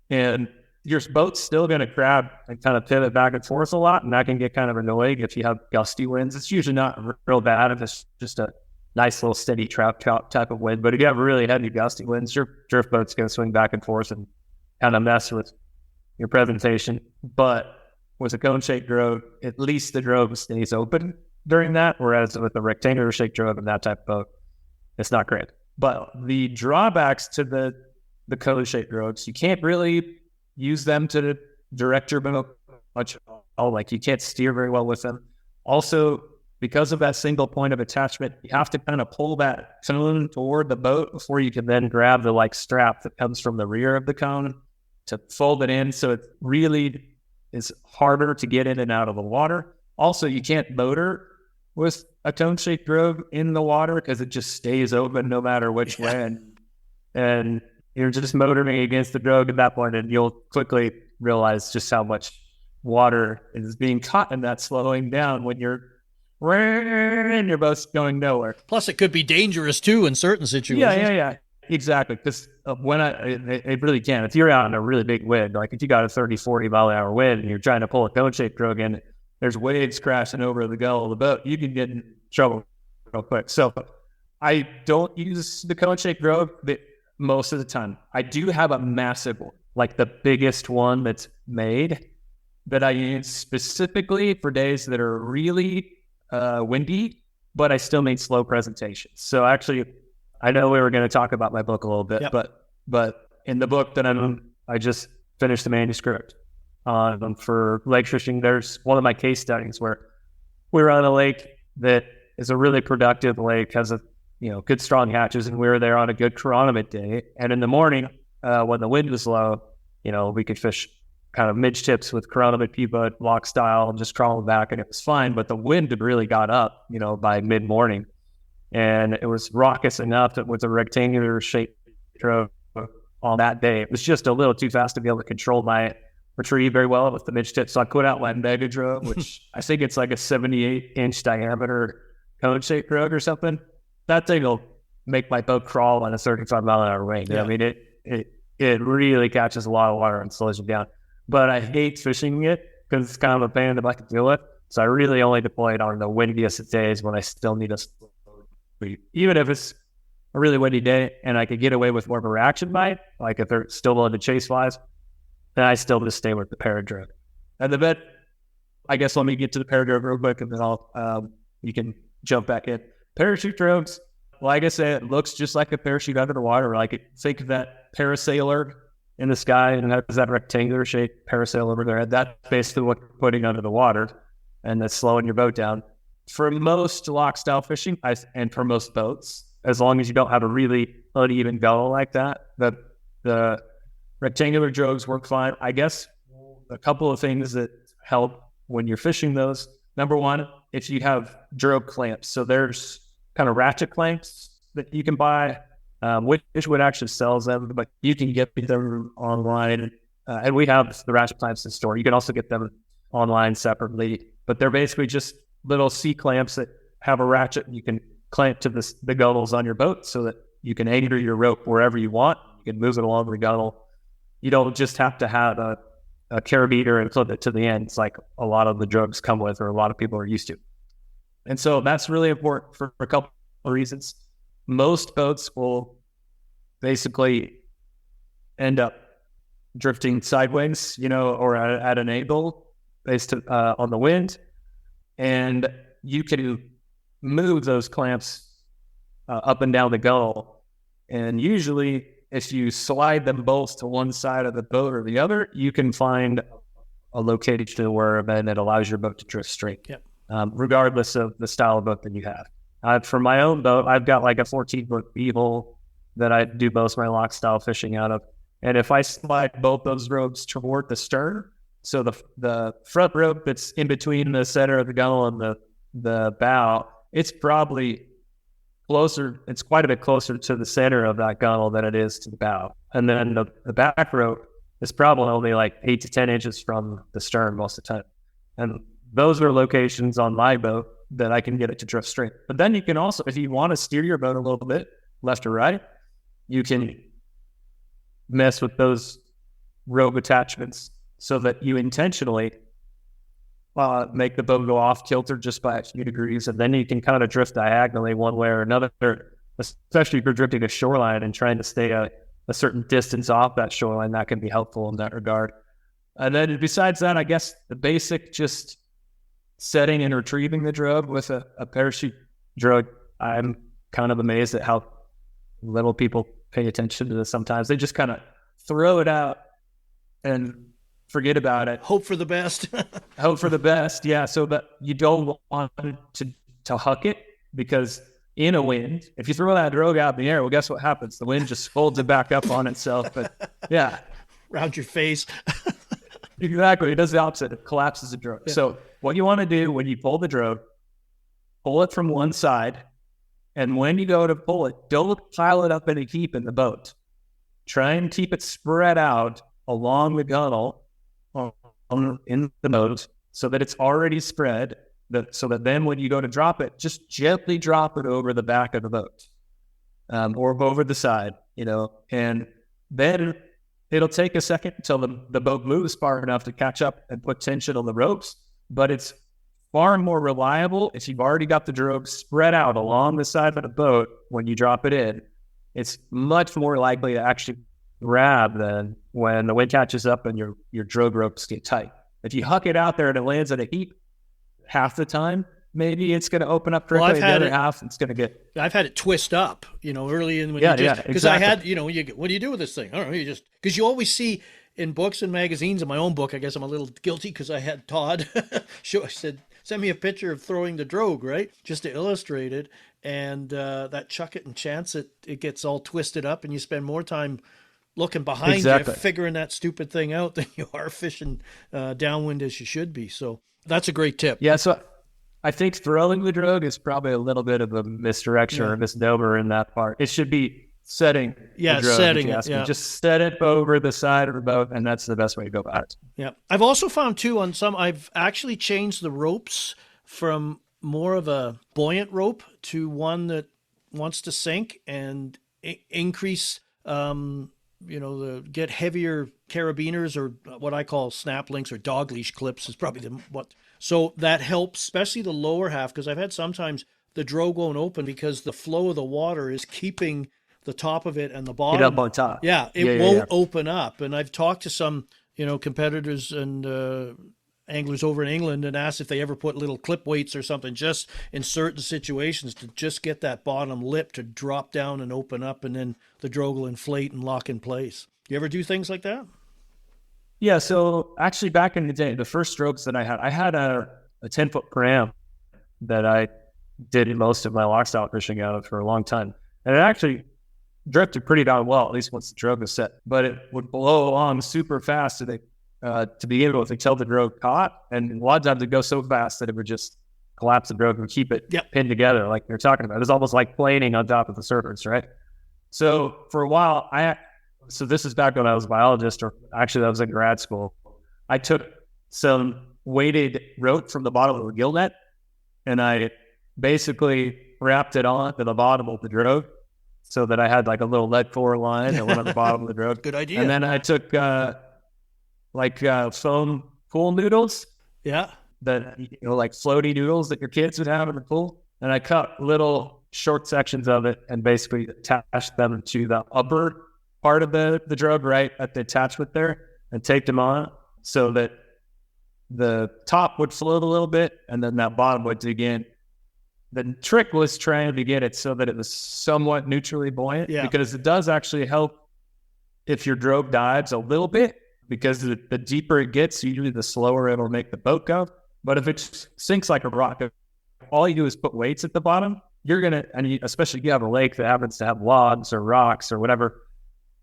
And your boat's still going to crab and kind of pivot back and forth a lot, and that can get kind of annoying if you have gusty winds. It's usually not real bad if it's just a nice little steady trout type of wind. But if you have really heavy gusty winds, your drift boat's going to swing back and forth and kind of mess with your presentation. But with a cone-shaped drogue, at least the drogue stays open during that, whereas with a rectangular shaped drogue and that type of boat, it's not great. But the drawbacks to the cone-shaped drogues, you can't really use them to direct your boat much. Like you can't steer very well with them. Also, because of that single point of attachment, you have to kind of pull that cone toward the boat before you can then grab the like strap that comes from the rear of the cone to fold it in. So it really is harder to get in and out of the water. Also, you can't motor with a cone-shaped drogue in the water because it just stays open no matter which way. And you're just motoring against the drogue at that point, and you'll quickly realize just how much water is being caught in that slowing down when your boat's going nowhere. Plus, it could be dangerous too in certain situations. Yeah, exactly. Because it really can. If you're out in a really big wind, like if you got a 30, 40 mile an hour wind and you're trying to pull a cone-shaped drogue in, there's waves crashing over the gull of the boat, you can get in trouble real quick. So I don't use the cone-shaped drogue most of the time. I do have a massive one, like the biggest one that's made, that I use specifically for days that are really windy, but I still need slow presentations. So actually, I know we were going to talk about my book a little bit, but in the book that I just finished the manuscript for lake fishing, there's one of my case studies where we were on a lake that is a really productive lake, has good strong hatches, and we were there on a good chironomid day. And in the morning, when the wind was low, we could fish kind of midge tips with chironomid pivot, loch-style, and just crawl back, and it was fine. But the wind had really got up, by mid-morning, and it was raucous enough that with a rectangular shaped drogue on that day, it was just a little too fast to be able to control my retrieve very well with the midge tip. So I put out my mega drogue, which I think it's like a 78-inch diameter cone-shaped drogue or something. That thing will make my boat crawl on a 35 mile an hour wind. Yeah. I mean, it really catches a lot of water and slows you down. But I hate fishing it because it's kind of a pain in the butt to deal with. So I really only deploy it on the windiest of days when I still need a slow retrieve. Even if it's a really windy day and I could get away with more of a reaction bite, like if they're still willing to chase flies, then I still just stay with the paradrogue. And the bet, I guess, let me get to the paradrogue real quick, and then you can jump back in. Parachute drogues, like I said, it looks just like a parachute under the water. Like think of that parasailer in the sky, and that is that rectangular shaped parasail over their head. That's basically what you're putting under the water, and that's slowing your boat down. For most loch-style fishing, and for most boats, as long as you don't have a really uneven gull like that, the rectangular drogues work fine. I guess a couple of things that help when you're fishing those. Number one, if you have drogue clamps. So there's kind of ratchet clamps that you can buy. Wishwood actually sells them, but you can get them online. And we have the ratchet clamps in store. You can also get them online separately, but they're basically just little C clamps that have a ratchet. You can clamp to the gunnels on your boat so that you can anchor your rope wherever you want. You can move it along the gunnel. You don't just have to have a carabiner and clip it to the end. It's like a lot of the drogues come with, or a lot of people are used to. And so that's really important for a couple of reasons. Most boats will basically end up drifting sideways, or at an angle based on the wind. And you can move those clamps up and down the gunnel. And usually, if you slide them both to one side of the boat or the other, you can find a location where then it allows your boat to drift straight, regardless of the style of boat that you have. For my own boat, I've got like a 14-foot beagle that I do most of my loch-style fishing out of. And if I slide both those ropes toward the stern, so the front rope that's in between the center of the gunnel and the bow, it's probably closer. It's quite a bit closer to the center of that gunnel than it is to the bow. And then the back rope is probably only like 8 to 10 inches from the stern most of the time. And those are locations on my boat that I can get it to drift straight. But then you can also, if you want to steer your boat a little bit left or right, you can mess with those rope attachments so that you intentionally make the boat go off kilter just by a few degrees, and then you can kind of drift diagonally one way or another, especially if you're drifting a shoreline and trying to stay a certain distance off that shoreline. That can be helpful in that regard. And then besides that, I guess the basic just setting and retrieving the drogue with a parachute drogue. I'm kind of amazed at how little people pay attention to this sometimes. They just kind of throw it out and forget about it. Hope for the best. Hope for the best, yeah. So that you don't want to huck it, because in a wind, if you throw that drogue out in the air, well, guess what happens? The wind just folds it back up on itself. But yeah. Around your face. Exactly. It does the opposite. It collapses the drogue. Yeah. So what you want to do when you pull the drogue, pull it from one side. And when you go to pull it, don't pile it up in a heap in the boat. Try and keep it spread out along the gunnel in the boat so that it's already spread, so that then when you go to drop it, just gently drop it over the back of the boat or over the side, and then it'll take a second until the boat moves far enough to catch up and put tension on the ropes, but it's far more reliable if you've already got the drogue spread out along the side of the boat when you drop it in. It's much more likely to actually grab than when the wind catches up and your drogue ropes get tight. If you huck it out there and it lands in a heap, half the time, maybe it's going to open up correctly. The other half, it's going to get... I've had it twist up, early in when exactly. Because I had, what do you do with this thing? I don't know, because you always see in books and magazines, in my own book, I guess I'm a little guilty because I had Todd I said, send me a picture of throwing the drogue, right? Just to illustrate it. And that chuck it and chance it gets all twisted up, and you spend more time looking behind you, figuring that stupid thing out than you are fishing downwind as you should be. So that's a great tip. Yeah, so I think throwing the drogue is probably a little bit of a misdirection or a misnomer in that part. It should be setting the drogue, setting it. Yeah. Just set it over the side of the boat, and that's the best way to go about it. Yeah. I've also found, too, on some, I've actually changed the ropes from more of a buoyant rope to one that wants to sink and increase get heavier carabiners, or what I call snap links or dog leash clips is probably so that helps, especially the lower half, because I've had sometimes the drogue won't open because the flow of the water is keeping the top of it and the bottom. Get up on top. Yeah, it won't open up. And I've talked to some, competitors and anglers over in England and asked if they ever put little clip weights or something just in certain situations to just get that bottom lip to drop down and open up, and then the drogue will inflate and lock in place. You ever do things like that? Yeah, so actually back in the day, the first strokes that I had a 10-foot pram that I did most of my loch-style fishing out of for a long time. And it actually drifted pretty darn well, at least once the drogue was set. But it would blow along super fast to be able to until the drogue caught. And a lot of times it'd go so fast that it would just collapse the drogue and keep it pinned together like they're talking about. It's almost like planing on top of the surface, right? So for a while, so this is back when I was a biologist, or actually I was in grad school. I took some weighted rope from the bottom of the gill net, and I basically wrapped it on to the bottom of the drogue so that I had like a little lead core line that went on the bottom of the drogue. Good idea. And then I took foam pool noodles. Yeah. like floaty noodles that your kids would have in the pool. And I cut little short sections of it and basically attached them to the upper part of the drogue, right at the attachment there, and taped them on so that the top would float a little bit and then that bottom would dig in. The trick was trying to get it so that it was somewhat neutrally buoyant, because it does actually help if your drogue dives a little bit, because the deeper it gets, usually the slower it'll make the boat go. But if it sinks like a rock, if all you do is put weights at the bottom, you're going to, and especially if you have a lake that happens to have logs or rocks or whatever,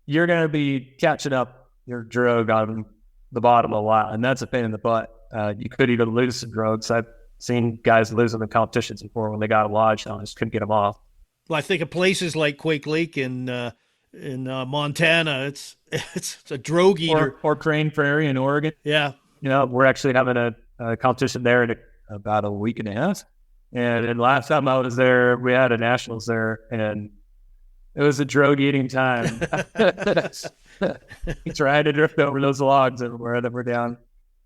you're going to be catching up your drogue on the bottom a lot. And that's a pain in the butt. You could even lose some drogues. I've seen guys lose them in competitions before when they got lodged on, just couldn't get them off. Well, I think of places like Quake Lake in Montana. It's a drogue eater. Or Crane Prairie in Oregon. Yeah. We're actually having a competition there in about a week and a half. And last time I was there, we had a nationals there, and it was a drogue eating time. He tried to drift over those logs everywhere that were down.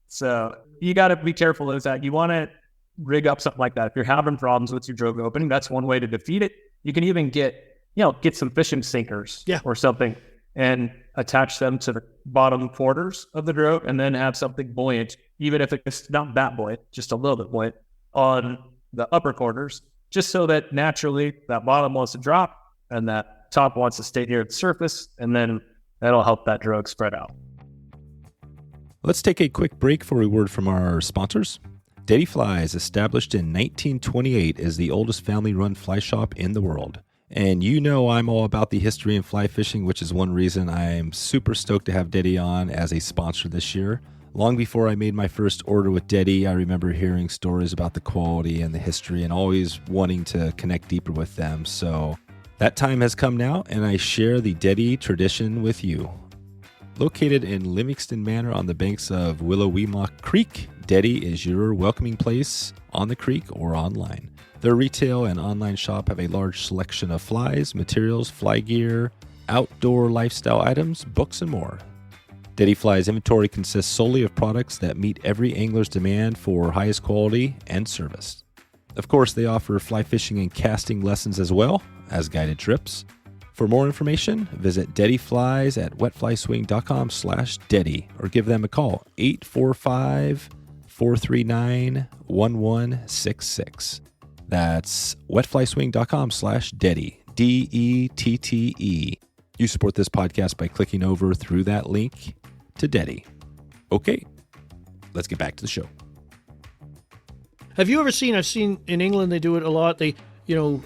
So you got to be careful of that. You want to rig up something like that. If you're having problems with your drogue opening, that's one way to defeat it. You can even get some fishing sinkers or something and attach them to the bottom quarters of the drogue, and then have something buoyant, even if it's not that buoyant, just a little bit buoyant, on the upper quarters, just so that naturally that bottom wants to drop and that top wants to stay near the surface, and then that'll help that drogue spread out. Let's take a quick break for a word from our sponsors. Dette Flies, established in 1928, is the oldest family-run fly shop in the world. And I'm all about the history in fly fishing, which is one reason I'm super stoked to have Dette on as a sponsor this year. Long before I made my first order with Dette, I remember hearing stories about the quality and the history and always wanting to connect deeper with them. So that time has come now, and I share the Dette tradition with you. Located in Livingston Manor on the banks of Willowemoc Creek, Dette is your welcoming place on the creek or online. Their retail and online shop have a large selection of flies, materials, fly gear, outdoor lifestyle items, books, and more. Dette Flies inventory consists solely of products that meet every angler's demand for highest quality and service. Of course, they offer fly fishing and casting lessons as well as guided trips. For more information, visit Dette Flies at wetflyswing.com/Dette or give them a call, 845-439-1166. That's wetflyswing.com/Dette, Dette. You support this podcast by clicking over through that link to Dette. Okay, let's get back to the show. Have you ever seen, I've seen in England, they do it a lot. They, a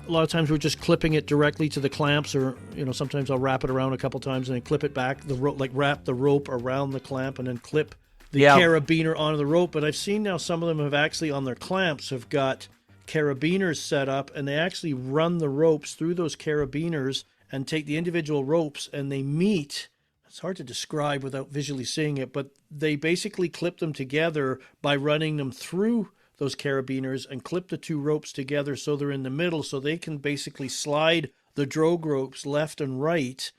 lot of times we're just clipping it directly to the clamps, or, sometimes I'll wrap it around a couple times and then clip it back, wrap the rope around the clamp and then clip the carabiner onto the rope. But I've seen now some of them have actually on their clamps have got carabiners set up, and they actually run the ropes through those carabiners and take the individual ropes and they meet. It's hard to describe without visually seeing it, but they basically clip them together by running them through those carabiners and clip the two ropes together so they're in the middle, so they can basically slide the drogue ropes left and right,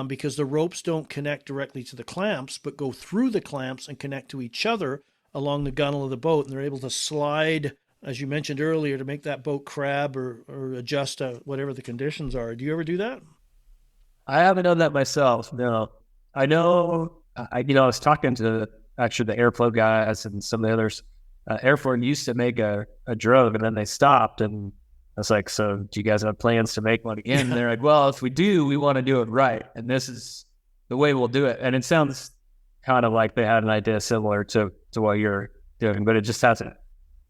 because the ropes don't connect directly to the clamps but go through the clamps and connect to each other along the gunnel of the boat, and they're able to slide, as you mentioned earlier, to make that boat crab or adjust to whatever the conditions are. Do you ever do that? I haven't done that myself, no. I know, I was talking to actually the Airflow guys and some of the others. Airflow used to make a drogue, and then they stopped, and I was like, so do you guys have plans to make one again? And they're like, well, if we do, we want to do it right, and this is the way we'll do it. And it sounds kind of like they had an idea similar to what you're doing, but it just hasn't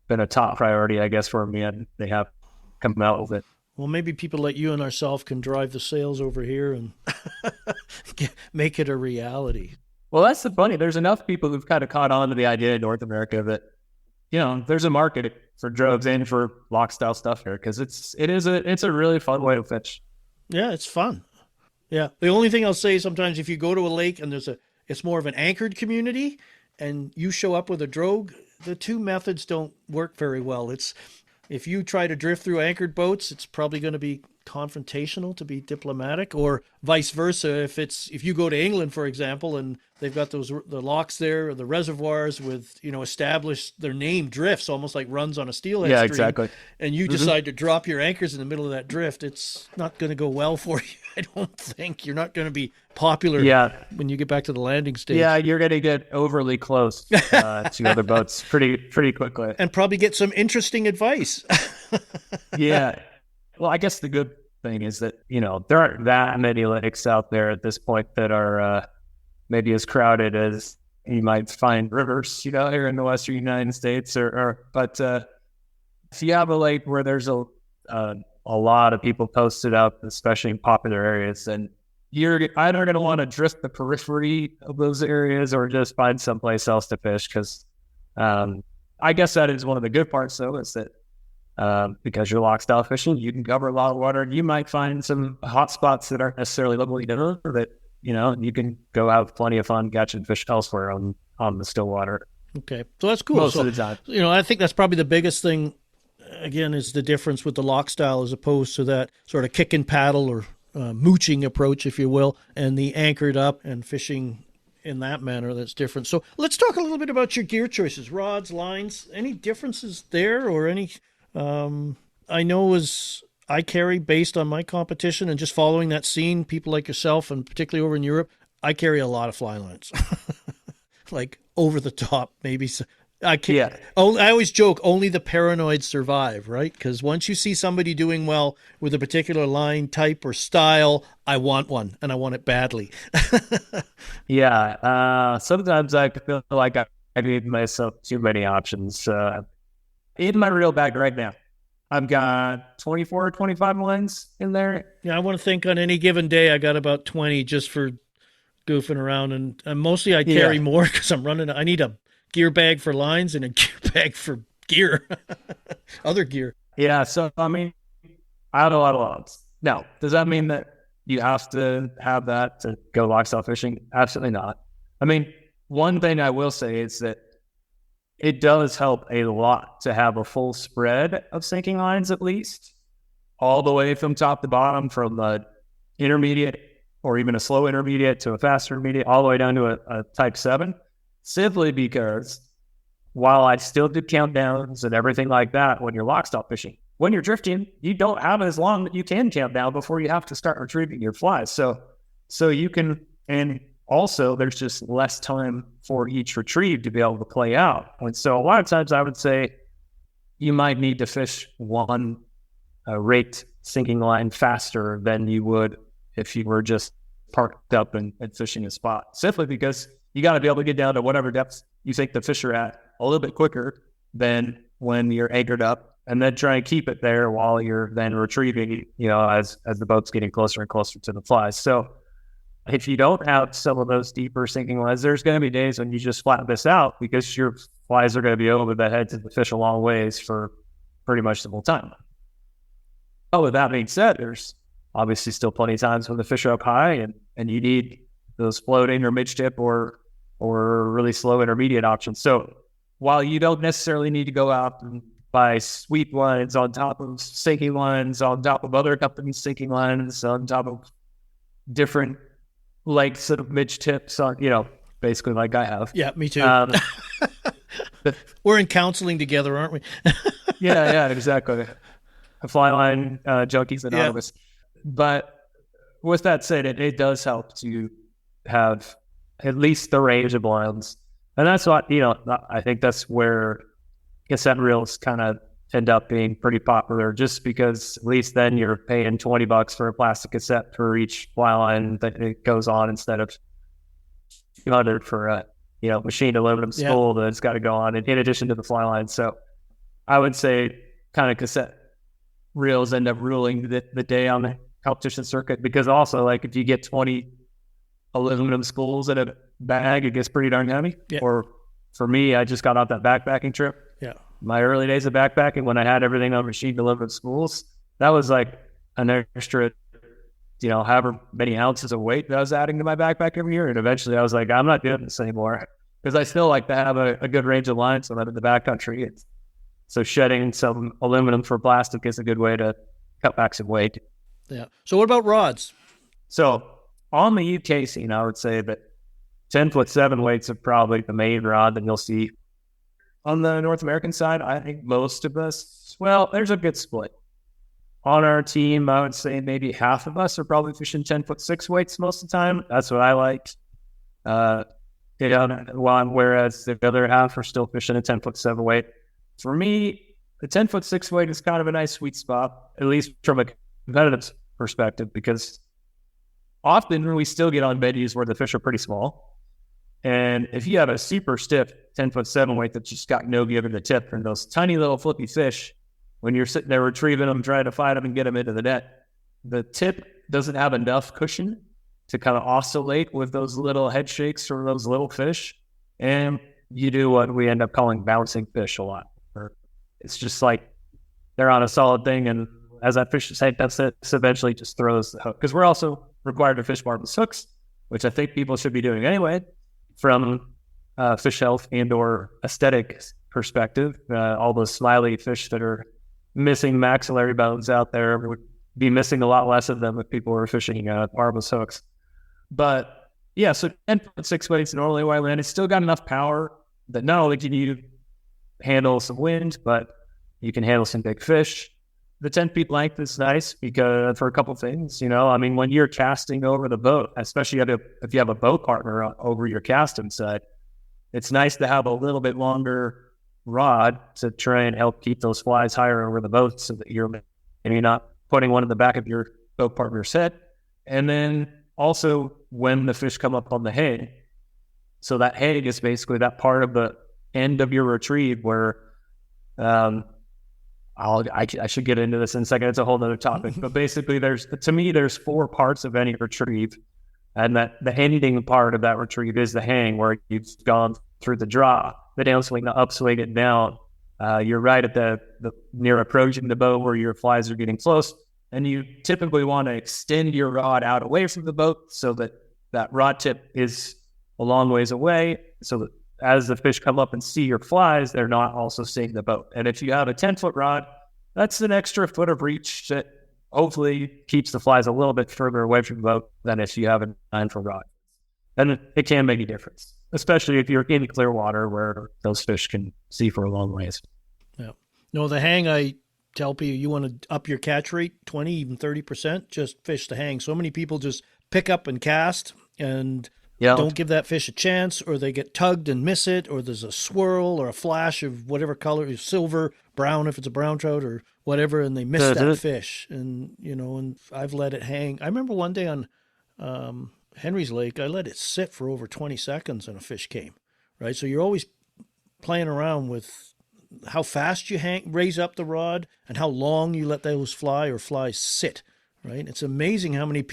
been a top priority, I guess, for me, and they have come out with it. Well, maybe people like you and ourselves can drive the sales over here and make it a reality. Well, that's the funny. There's enough people who've kind of caught on to the idea in North America that, there's a market for drogues and for loch-style stuff here, because it's a really fun way to fish. Yeah, it's fun. Yeah. The only thing I'll say, sometimes if you go to a lake and it's more of an anchored community and you show up with a drogue, the two methods don't work very well. If you try to drift through anchored boats, it's probably going to be confrontational, to be diplomatic, or vice versa. If you go to England, for example, and they've got the locks there, or the reservoirs with, established, their name drifts almost like runs on a steelhead stream. Exactly. And you decide to drop your anchors in the middle of that drift, it's not going to go well for you. I don't think you're not going to be popular when you get back to the landing stage. Yeah, you're going to get overly close to other boats pretty quickly. And probably get some interesting advice. Yeah. Well, I guess the good thing is that, there aren't that many lakes out there at this point that are maybe as crowded as you might find rivers, here in the Western United States. But if you have a lake where there's a lot of people posted up, especially in popular areas, and you're either going to want to drift the periphery of those areas or just find someplace else to fish. Because I guess that is one of the good parts, though, is that because you're loch-style fishing, you can cover a lot of water. You might find some hot spots that aren't necessarily locally known, that you can go have plenty of fun catching fish elsewhere on the Stillwater. Okay, so that's cool. Most of the time, I think that's probably the biggest thing. Again, is the difference with the loch-style as opposed to that sort of kick and paddle or mooching approach, if you will, and the anchored up and fishing in that manner. That's different. So let's talk a little bit about your gear choices, rods, lines. Any differences there, or any? I know as I carry, based on my competition and just following that scene, people like yourself, and particularly over in Europe, I carry a lot of fly lines, like over the top, maybe. I can't. Yeah. I always joke, only the paranoid survive, right? Because once you see somebody doing well with a particular line type or style, I want one, and I want it badly. Yeah. Sometimes I feel like I gave myself too many options. In my reel bag right now, I've got 24 or 25 lines in there. Yeah, I want to think on any given day, I got about 20 just for goofing around, and mostly I carry more because I need a gear bag for lines and a gear bag for gear, other gear. Yeah, so I mean, I have a lot of lines. Now, does that mean that you have to have that to go loch-style fishing? Absolutely not. I mean, one thing I will say is that it does help a lot to have a full spread of sinking lines, at least, all the way from top to bottom, from the intermediate or even a slow intermediate to a faster intermediate, all the way down to a type 7. Simply because while I still do countdowns and everything like that when you're loch-style fishing, when you're drifting, you don't have as long that you can count down before you have to start retrieving your flies. So you can, and also there's just less time for each retrieve to be able to play out. And so a lot of times I would say you might need to fish one raked sinking line faster than you would if you were just parked up and fishing a spot, simply because you got to be able to get down to whatever depths you think the fish are at a little bit quicker than when you're anchored up, and then try and keep it there while you're then retrieving, as the boat's getting closer and closer to the flies. So if you don't have some of those deeper sinking lines, there's going to be days when you just flatten this out because your flies are going to be over the heads of the fish a long ways for pretty much the whole time. But with that being said, there's obviously still plenty of times when the fish are up high and you need those floating or mid-tip or really slow intermediate options. So while you don't necessarily need to go out and buy sweep lines on top of sinking lines, on top of other companies' sinking lines, on top of different lengths of mid-tips, basically like I have. Yeah, me too. We're in counseling together, aren't we? yeah, exactly. A fly line junkies anonymous. Yeah. But with that said, it does help to have at least the range of lines. And that's what, I think that's where cassette reels kind of end up being pretty popular, just because at least then you're paying $20 for a plastic cassette for each fly line that it goes on instead of $200 for a, machined aluminum spool that's got to go on in addition to the fly line. So I would say kind of cassette reels end up ruling the day on the competition circuit, because also, like, if you get 20 aluminum spools in a bag, it gets pretty darn heavy. Yeah. Or for me, I just got off that backpacking trip. Yeah. My early days of backpacking, when I had everything on machined aluminum spools, that was like an extra, however many ounces of weight that I was adding to my backpack every year. And eventually I was like, I'm not doing this anymore, because I still like to have a good range of lines when I'm in the backcountry. So shedding some aluminum for plastic is a good way to cut back some weight. Yeah. So what about rods? So on the UK scene, I would say that 10-foot 7 weights are probably the main rod that you'll see. On the North American side, I think most of us, well, there's a good split. On our team, I would say maybe half of us are probably fishing 10-foot 6 weights most of the time. That's what I like. Whereas the other half are still fishing a 10-foot 7 weight. For me, the 10-foot 6 weight is kind of a nice sweet spot, at least from a competitive perspective, because often we still get on venues where the fish are pretty small. And if you have a super stiff 10-foot 7 weight that's just got no give in the tip, and those tiny little flippy fish, when you're sitting there retrieving them, trying to find them and get them into the net, the tip doesn't have enough cushion to kind of oscillate with those little head shakes from those little fish. And you do what we end up calling bouncing fish a lot. It's just like they're on a solid thing, and as that fish head that's it, eventually just throws the hook. Because we're also required to fish marbled hooks, which I think people should be doing anyway, from fish health and or aesthetic perspective. All those smiley fish that are missing maxillary bones out there would be missing a lot less of them if people were fishing marbled hooks. But yeah, so 10-foot 6 weights normally why I land. It's still got enough power that not only can you handle some wind, but you can handle some big fish. The 10 feet length is nice because for a couple things, when you're casting over the boat, especially if you have a boat partner over your casting side, it's nice to have a little bit longer rod to try and help keep those flies higher over the boat so that you're not putting one in the back of your boat partner's head. And then also when the fish come up on the head, so that head is basically that part of the end of your retrieve where I should get into this in a second. It's a whole other topic. But basically, there's 4 parts of any retrieve. And that the ending part of that retrieve is the hang, where you've gone through the draw, the downswing, the upswing, and down. You're right at the near approaching the boat where your flies are getting close. And you typically want to extend your rod out away from the boat so that rod tip is a long ways away, so that as the fish come up and see your flies, they're not also seeing the boat. And if you have a 10-foot rod, that's an extra foot of reach that hopefully keeps the flies a little bit further away from the boat than if you have a 9-foot rod. And it can make a difference, especially if you're in clear water where those fish can see for a long ways. Yeah. No, the hang, I tell people, you want to up your catch rate 20, even 30%, just fish the hang. So many people just pick up and cast and don't give that fish a chance, or they get tugged and miss it, or there's a swirl or a flash of whatever color, silver, brown if it's a brown trout or whatever, and they miss that fish. And, and I've let it hang. I remember one day on Henry's Lake, I let it sit for over 20 seconds and a fish came, right? So you're always playing around with how fast you raise up the rod and how long you let those flies sit, right? It's amazing how many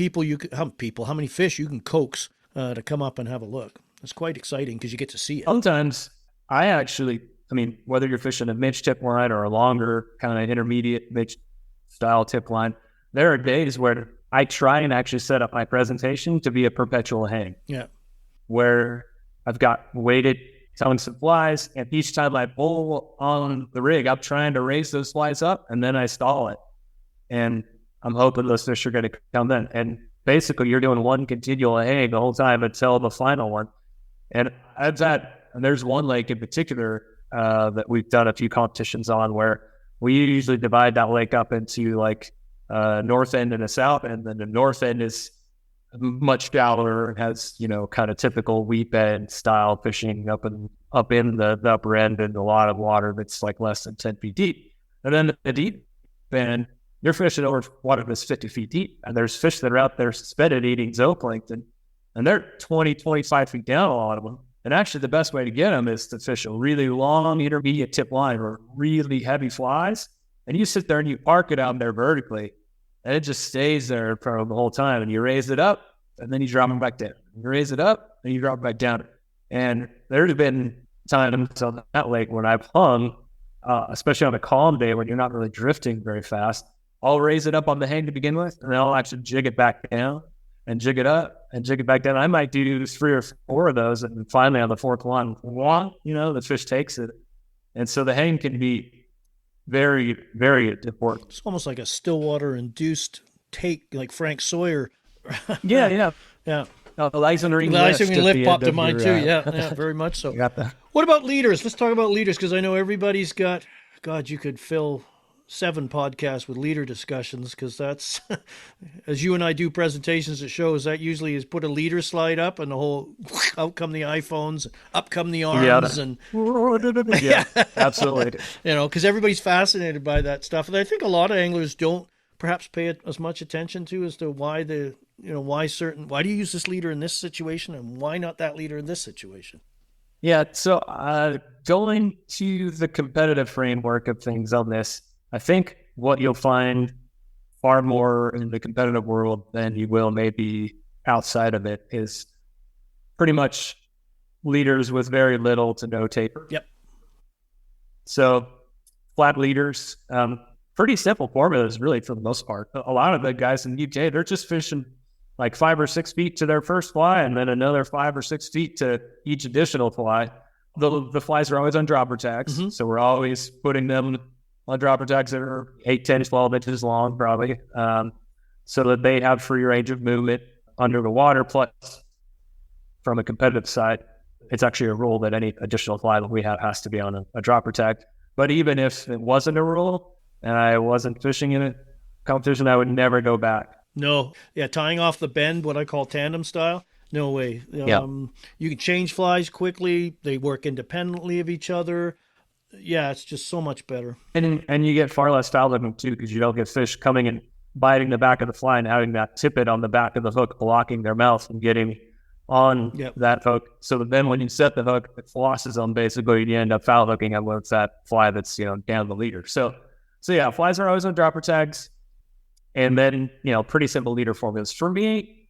how many fish you can coax to come up and have a look. It's quite exciting because you get to see it. Sometimes whether you're fishing a midge tip line or a longer kind of intermediate midge style tip line, there are days where I try and actually set up my presentation to be a perpetual hang. Yeah. Where I've got weighted tongues of flies, and each time I pull on the rig, I'm trying to raise those flies up, and then I stall it. And I'm hoping those fish are going to come in. And basically, you're doing one continual hang the whole time until the final one. And there's one lake in particular that we've done a few competitions on where we usually divide that lake up into like north end and a south end. And the north end is much shallower and has, kind of typical weep end style fishing up in the upper end and a lot of water that's like less than 10 feet deep. And then the deep end, you're fishing over water that's 50 feet deep. And there's fish that are out there suspended eating zooplankton, and they're 20, 25 feet down, a lot of them. And actually the best way to get them is to fish a really long intermediate tip line or really heavy flies. And you sit there and you park it out there vertically, and it just stays there for the whole time. And you raise it up, and then you drop it back down. You raise it up, and you drop it back down. And there's been times on that lake when I've hung, especially on a calm day when you're not really drifting very fast, I'll raise it up on the hang to begin with, and then I'll actually jig it back down and jig it up and jig it back down. I might do 3 or 4 of those, and finally on the 4th one, the fish takes it. And so the hang can be very, very important. It's almost like a Stillwater-induced take, like Frank Sawyer. Yeah. Yeah. The licensing lift popped to mind too. Yeah, very much so. Got that. What about leaders? Let's talk about leaders, because I know everybody's got, God, you could fill 7 podcasts with leader discussions, because that's, as you and I do presentations at shows, that usually is put a leader slide up and the whole, out come the iPhones, up come the arms. And yeah, absolutely. Because everybody's fascinated by that stuff. And I think a lot of anglers don't perhaps pay as much attention to as to why why do you use this leader in this situation and why not that leader in this situation? Yeah, so going to the competitive framework of things on this, I think what you'll find far more in the competitive world than you will maybe outside of it is pretty much leaders with very little to no taper. Yep. So flat leaders, pretty simple formulas really for the most part. A lot of the guys in the UK, they're just fishing like 5 or 6 feet to their first fly and then another 5 or 6 feet to each additional fly. The flies are always on dropper tags. So we're always putting them on dropper tags that are 8, 10, 12 inches long probably, so that they have free range of movement under the water. Plus, from a competitive side, it's actually a rule that any additional fly that we have has to be on a dropper tag. But even if it wasn't a rule and I wasn't fishing in a competition, I would never go back. No. Yeah, tying off the bend, what I call tandem style. No way. You can change flies quickly. They work independently of each other. Yeah, it's just so much better. And you get far less foul them too, because you don't get fish coming and biting the back of the fly and having that tippet on the back of the hook blocking their mouth and getting on that hook. So that then when you set the hook, it flosses them basically, you end up foul hooking up with that fly that's down the leader. So yeah, flies are always on dropper tags. And then, pretty simple leader formulas. For me,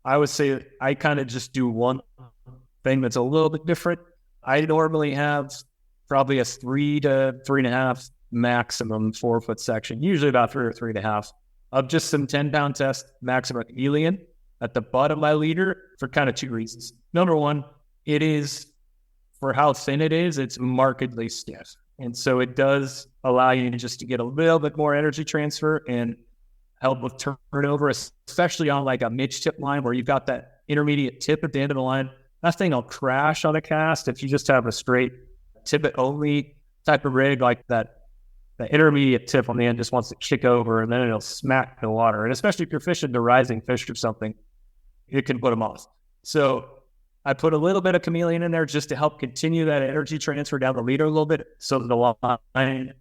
I would say I kind of just do one thing that's a little bit different. I normally have probably a 3 to 3.5 maximum 4-foot section, usually about 3 or 3.5, of just some 10-pound test maximum alien at the bottom of my leader for kind of 2 reasons. Number one, it is, for how thin it is, it's markedly stiff. And so it does allow you just to get a little bit more energy transfer and help with turnover, especially on like a midge tip line where you've got that intermediate tip at the end of the line. That thing will crash on a cast if you just have a straight tippet only type of rig, like that. The intermediate tip on the end just wants to kick over and then it'll smack the water. And especially if you're fishing the rising fish or something, it can put them off. So I put a little bit of chameleon in there just to help continue that energy transfer down the leader a little bit so that the line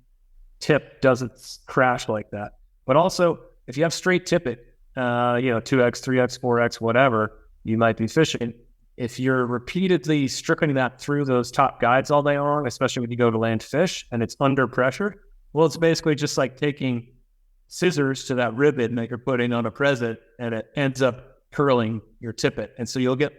tip doesn't crash like that. But also, if you have straight tippet, 2X, 3X, 4X, whatever you might be fishing, if you're repeatedly stripping that through those top guides all day long, especially when you go to land fish and it's under pressure, well, it's basically just like taking scissors to that ribbon that you're putting on a present and it ends up curling your tippet. And so you'll get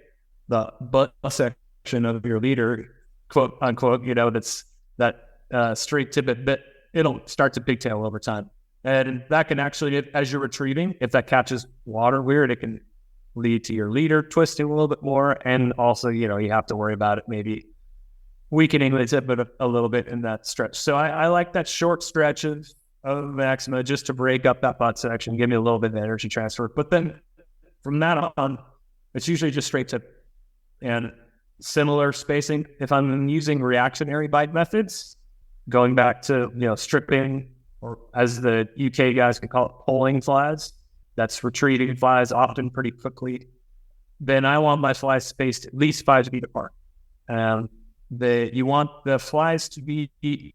the butt section of your leader, quote unquote, that's that straight tippet bit. It'll start to pigtail over time. And that can actually, as you're retrieving, if that catches water weird, it can lead to your leader twisting a little bit more. And also, you have to worry about it maybe weakening the tip a little bit in that stretch. So I like that short stretch of maxima just to break up that butt section, give me a little bit of energy transfer. But then from that on, it's usually just straight tip and similar spacing. If I'm using reactionary bite methods, going back to, stripping, or as the UK guys can call it, pulling flies, that's retreating flies often pretty quickly, then I want my flies spaced at least 5 feet apart. You want the flies to be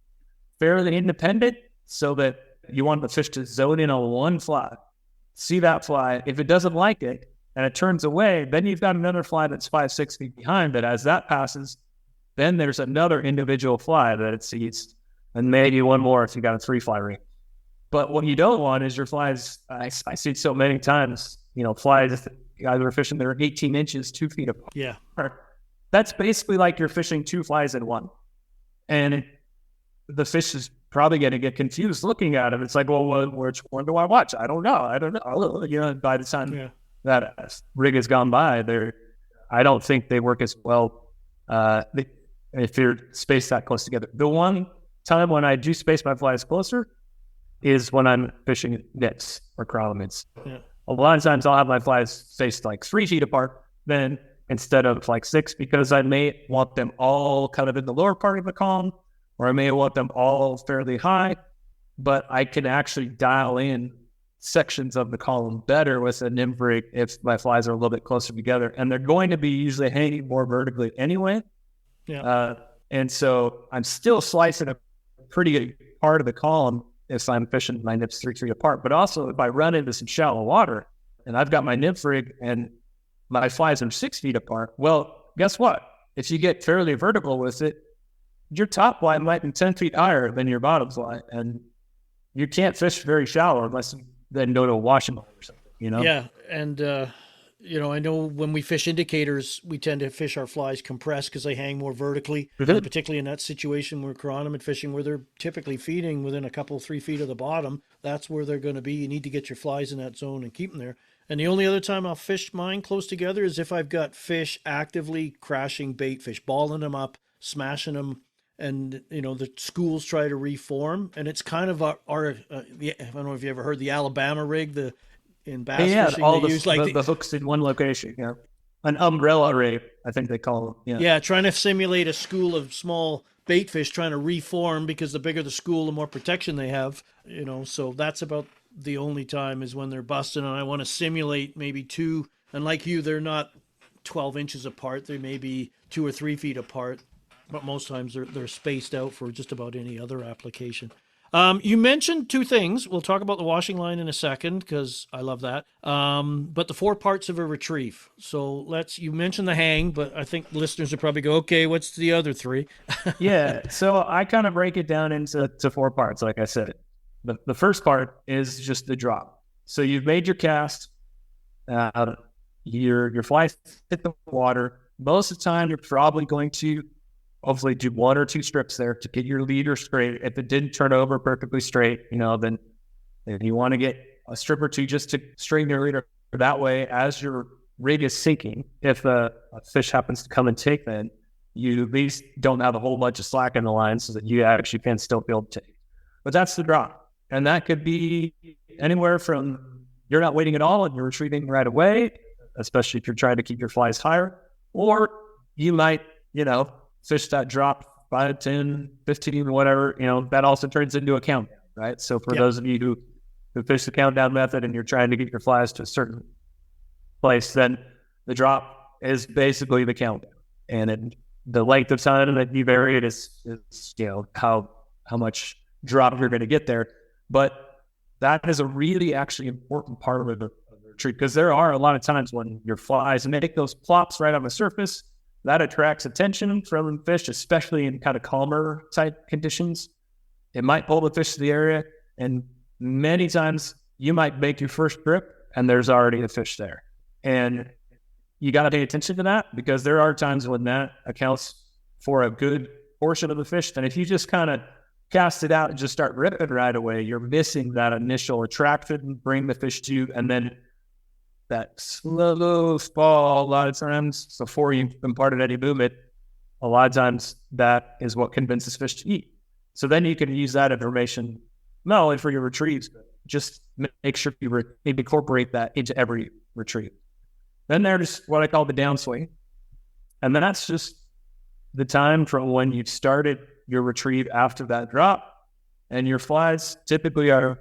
fairly independent so that you want the fish to zone in on one fly, see that fly. If it doesn't like it and it turns away, then you've got another fly that's 5-6 feet behind that. As that passes, then there's another individual fly that it sees, and maybe one more if you got a 3-fly ring. But what you don't want is your flies. I see it so many times. Flies, guys are fishing, they're 18 inches, 2 feet apart. Yeah. That's basically like you're fishing 2 flies in one. And the fish is probably going to get confused looking at it. It's like, well, which one do I watch? I don't know. By the time that rig has gone by, I don't think they work as well if you're spaced that close together. The one time when I do space my flies closer is when I'm fishing nits or crowlimids. Yeah. A lot of times I'll have my flies faced like 3 feet apart then instead of like 6, because I may want them all kind of in the lower part of the column, or I may want them all fairly high, but I can actually dial in sections of the column better with a nymph rig if my flies are a little bit closer together, and they're going to be usually hanging more vertically anyway. Yeah. And so I'm still slicing a pretty part of the column if I'm fishing my nymphs 3 feet apart. But also if I run into some shallow water and I've got my nymph rig and my flies are 6 feet apart, well, guess what? If you get fairly vertical with it, your top fly might be 10 feet higher than your bottom fly, and you can't fish very shallow unless you then go to a washing line or something, you know? Yeah, and I know when we fish indicators, we tend to fish our flies compressed because they hang more vertically, particularly in that situation where chironomid fishing, where they're typically feeding within a couple, 3 feet of the bottom. That's where they're going to be. You need to get your flies in that zone and keep them there. And the only other time I'll fish mine close together is if I've got fish actively crashing bait fish, balling them up, smashing them, and the schools try to reform. And it's kind of I don't know if you ever heard the Alabama rig, in bass fishing, all they the, use like the hooks in one location. Yeah, an umbrella rig, I think they call them. Yeah, trying to simulate a school of small bait fish trying to reform, because the bigger the school, the more protection they have. So that's about the only time is when they're busting, and I want to simulate maybe 2. And like you, they're not 12 inches apart; they may be 2 or 3 feet apart. But most times they're spaced out for just about any other application. You mentioned 2 things. We'll talk about the washing line in a second because I love that. But the 4 parts of a retrieve. So you mentioned the hang, but I think listeners would probably go, okay, what's the other 3? Yeah. So I kind of break it down into 4 parts, like I said. The first part is just the drop. So you've made your cast. Your flies hit the water. Most of the time, you're probably going to hopefully do 1 or 2 strips there to get your leader straight. If it didn't turn over perfectly straight, then if you want to get a strip or 2 just to straighten your leader that way, as your rig is sinking, if a fish happens to come and take, then you at least don't have a whole bunch of slack in the line so that you actually can still be able to take. But that's the drop. And that could be anywhere from you're not waiting at all and you're retrieving right away, especially if you're trying to keep your flies higher, or you might, fish that drop 5, 10, 15, whatever, that also turns into a countdown, right? So for those of you who fish the countdown method and you're trying to get your flies to a certain place, then the drop is basically the countdown. And the length of time that you vary it is how much drop you're going to get there. But that is a really actually important part of the retreat, because there are a lot of times when your flies make those plops right on the surface. That attracts attention from fish, especially in kind of calmer type conditions. It might pull the fish to the area, and many times you might make your first trip and there's already a fish there. And you got to pay attention to that, because there are times when that accounts for a good portion of the fish. And if you just kind of cast it out and just start ripping right away, you're missing that initial attraction, bring the fish to you, and then that slow fall, a lot of times before you've imparted any movement, a lot of times that is what convinces fish to eat. So then you can use that information not only for your retrieves, but just make sure you incorporate that into every retrieve. Then there's what I call the downswing. And that's just the time from when you started your retrieve after that drop. And your flies typically are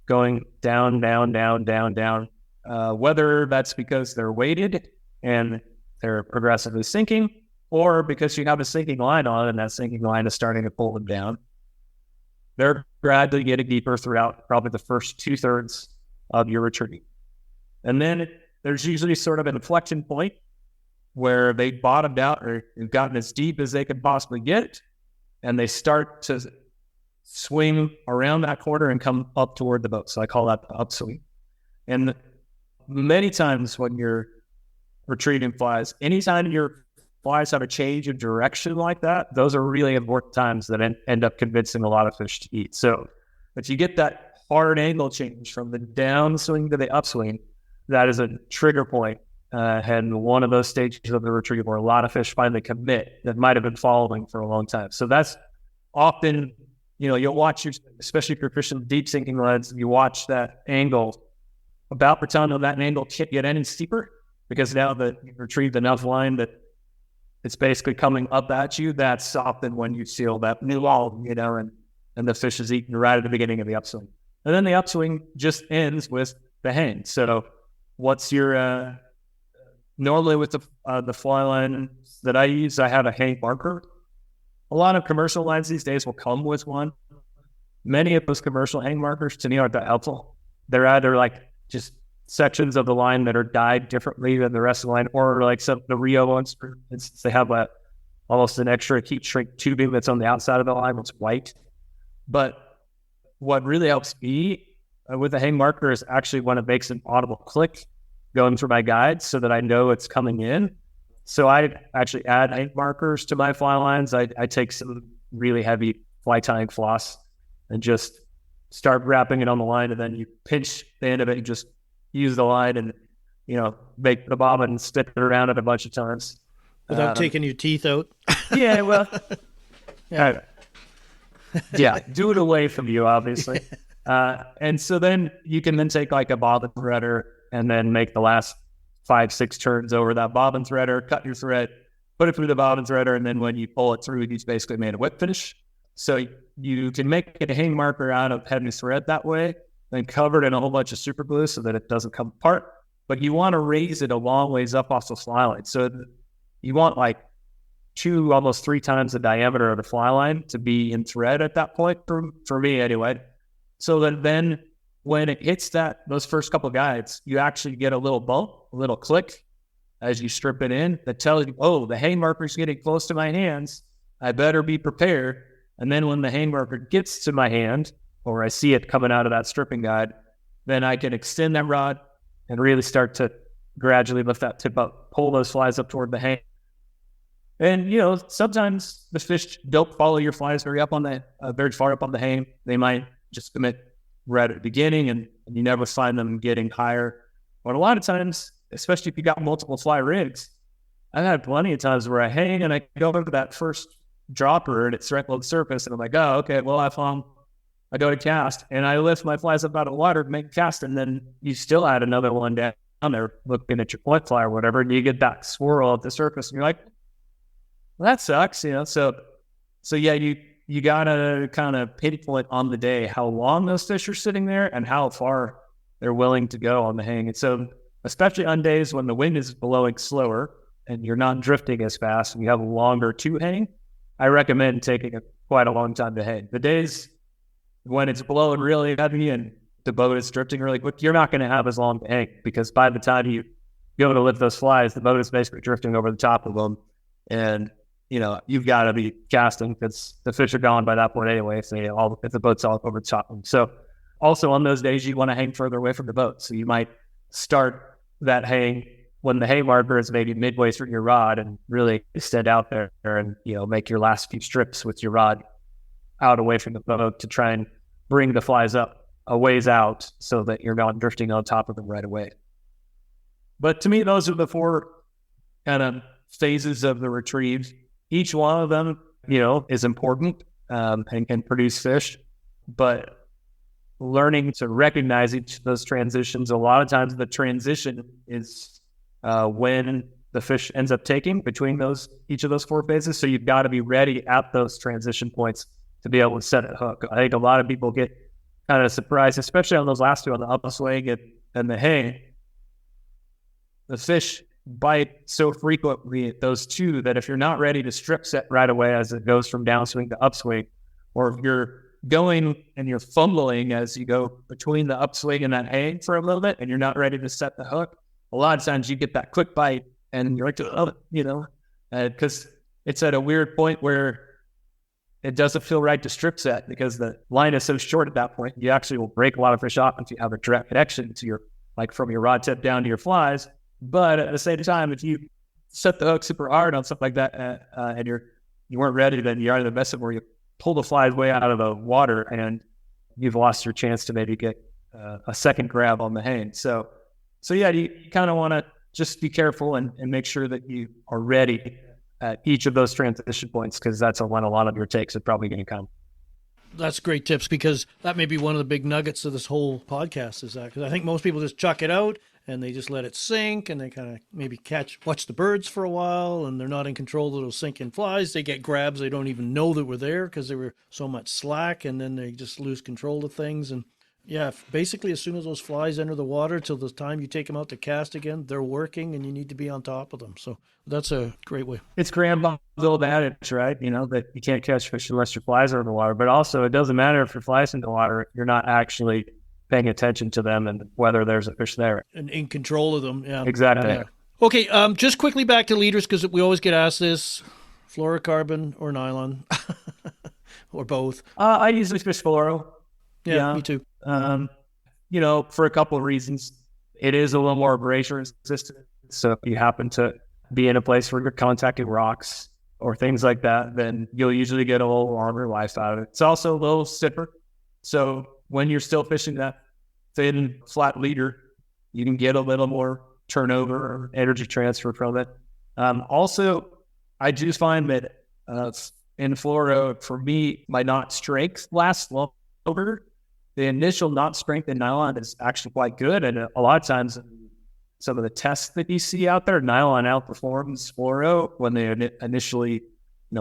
going down, down, down, down, down. Whether that's because they're weighted and they're progressively sinking, or because you have a sinking line on and that sinking line is starting to pull them down. They're gradually getting deeper throughout probably the first 2/3 of your retrieve. And then there's usually sort of an inflection point where they bottomed out or have gotten as deep as they could possibly get, and they start to swing around that corner and come up toward the boat. So I call that the upswing. And many times when you're retrieving flies, anytime your flies have a change of direction like that, those are really important times that end up convincing a lot of fish to eat. So if you get that hard angle change from the downswing to the upswing, that is a trigger point. And one of those stages of the retrieve where a lot of fish finally commit that might have been following for a long time. So that's often you'll watch especially if you're fishing deep sinking lines, you watch that angle about the time of that angle can't get any steeper, because now that you've retrieved enough line that it's basically coming up at you. That's often when you seal that new wall, and the fish is eaten right at the beginning of the upswing. And then the upswing just ends with the hang. So what's your, normally with the fly line that I use, I have a hang marker. A lot of commercial lines these days will come with one. Many of those commercial hang markers to me aren't that helpful. They're either like just sections of the line that are dyed differently than the rest of the line, or like some the Rio ones, for instance, they have almost an extra heat shrink tubing that's on the outside of the line that's white. But what really helps me with a hang marker is actually when it makes an audible click going through my guide, so that I know it's coming in. So I actually add hang markers to my fly lines. I take some really heavy fly tying floss and just start wrapping it on the line, and then you pinch the end of it and just use the line and, make the bobbin and spin it around it a bunch of times. Without taking your teeth out? Yeah, well, yeah, do it away from you, obviously. And so then you can then take like a bobbin threader and then make the last 5-6 turns over that bobbin threader, cut your thread, put it through the bobbin threader, and then when you pull it through, it's basically made a whip finish. So you can make a hang marker out of heavy thread that way, then cover it in a whole bunch of super glue so that it doesn't come apart. But you want to raise it a long ways up off the fly line. So you want like 2, almost 3 times the diameter of the fly line to be in thread at that point, for me anyway. So that then when it hits those first couple of guides, you actually get a little bump, a little click as you strip it in that tells you, oh, the hang marker's getting close to my hands. I better be prepared. And then when the hang marker gets to my hand, or I see it coming out of that stripping guide, then I can extend that rod and really start to gradually lift that tip up, pull those flies up toward the hang. And, sometimes the fish don't follow your flies very far up on the hang. They might just commit right at the beginning, and you never find them getting higher. But a lot of times, especially if you got multiple fly rigs, I've had plenty of times where I hang and I go over that first dropper and it's right below the surface, and I'm like, oh, okay, well, I go to cast and I lift my flies up out of the water to make a cast, and then you still add another one down there looking at your point fly or whatever, and you get that swirl at the surface, and you're like, well, that sucks, So yeah, you gotta kind of pinpoint on the day how long those fish are sitting there and how far they're willing to go on the hang. And so, especially on days when the wind is blowing slower and you're not drifting as fast and you have longer to hang, I recommend taking quite a long time to hang. The days when it's blowing really heavy and the boat is drifting really quick, you're not going to have as long to hang, because by the time you go to lift those flies, the boat is basically drifting over the top of them. And, you've got to be casting because the fish are gone by that point anyway. So, if the boat's all over the top of them. So also on those days, you want to hang further away from the boat. So you might start that hang when the hang marker is maybe midway through your rod and really extend out there and, make your last few strips with your rod out away from the boat to try and bring the flies up a ways out so that you're not drifting on top of them right away. But to me, those are the 4 kind of phases of the retrieve. Each one of them, is important and can produce fish, but learning to recognize each of those transitions, a lot of times the transition is when the fish ends up taking between each of those 4 phases. So you've got to be ready at those transition points to be able to set a hook. I think a lot of people get kind of surprised, especially on those last 2, on the upswing and the hang. The fish bite so frequently at those 2 that if you're not ready to strip set right away as it goes from downswing to upswing, or if you're going and you're fumbling as you go between the upswing and that hang for a little bit and you're not ready to set the hook, a lot of times you get that quick bite and you're like, because it's at a weird point where it doesn't feel right to strip set because the line is so short at that point. You actually will break a lot of fish off if you have a direct connection to from your rod tip down to your flies. But at the same time, if you set the hook super hard on something like that and you weren't ready, then you're in the mess where you pull the flies way out of the water and you've lost your chance to maybe get a second grab on the hang. So yeah, you kind of want to just be careful and make sure that you are ready at each of those transition points, because that's when a lot of your takes are probably going to come. That's great tips, because that may be one of the big nuggets of this whole podcast, is that, because I think most people just chuck it out and they just let it sink, and they kind of maybe watch the birds for a while, and they're not in control of those sinking flies. They get grabs they don't even know that were there because there were so much slack, and then they just lose control of things. And yeah, basically as soon as those flies enter the water till the time you take them out to cast again, they're working, and you need to be on top of them. So that's a great way. It's grandpa's old adage, right? That you can't catch fish unless your flies are in the water. But also, it doesn't matter if your flies in the water, you're not actually paying attention to them and whether there's a fish there. And in control of them, yeah. Exactly. Yeah. Okay, just quickly back to leaders, because we always get asked this: fluorocarbon or nylon, or both. I usually fish fluoro. Yeah, me too. For a couple of reasons. It is a little more abrasion resistant. So if you happen to be in a place where you're contacting rocks or things like that, then you'll usually get a little longer life out of it. It's also a little stiffer. So when you're still fishing that thin, flat leader, you can get a little more turnover or energy transfer from it. Also, I do find that in fluoro, for me, my knot strength lasts longer. The initial knot strength in nylon is actually quite good. And a lot of times, some of the tests that you see out there, nylon outperforms fluoro when they initially,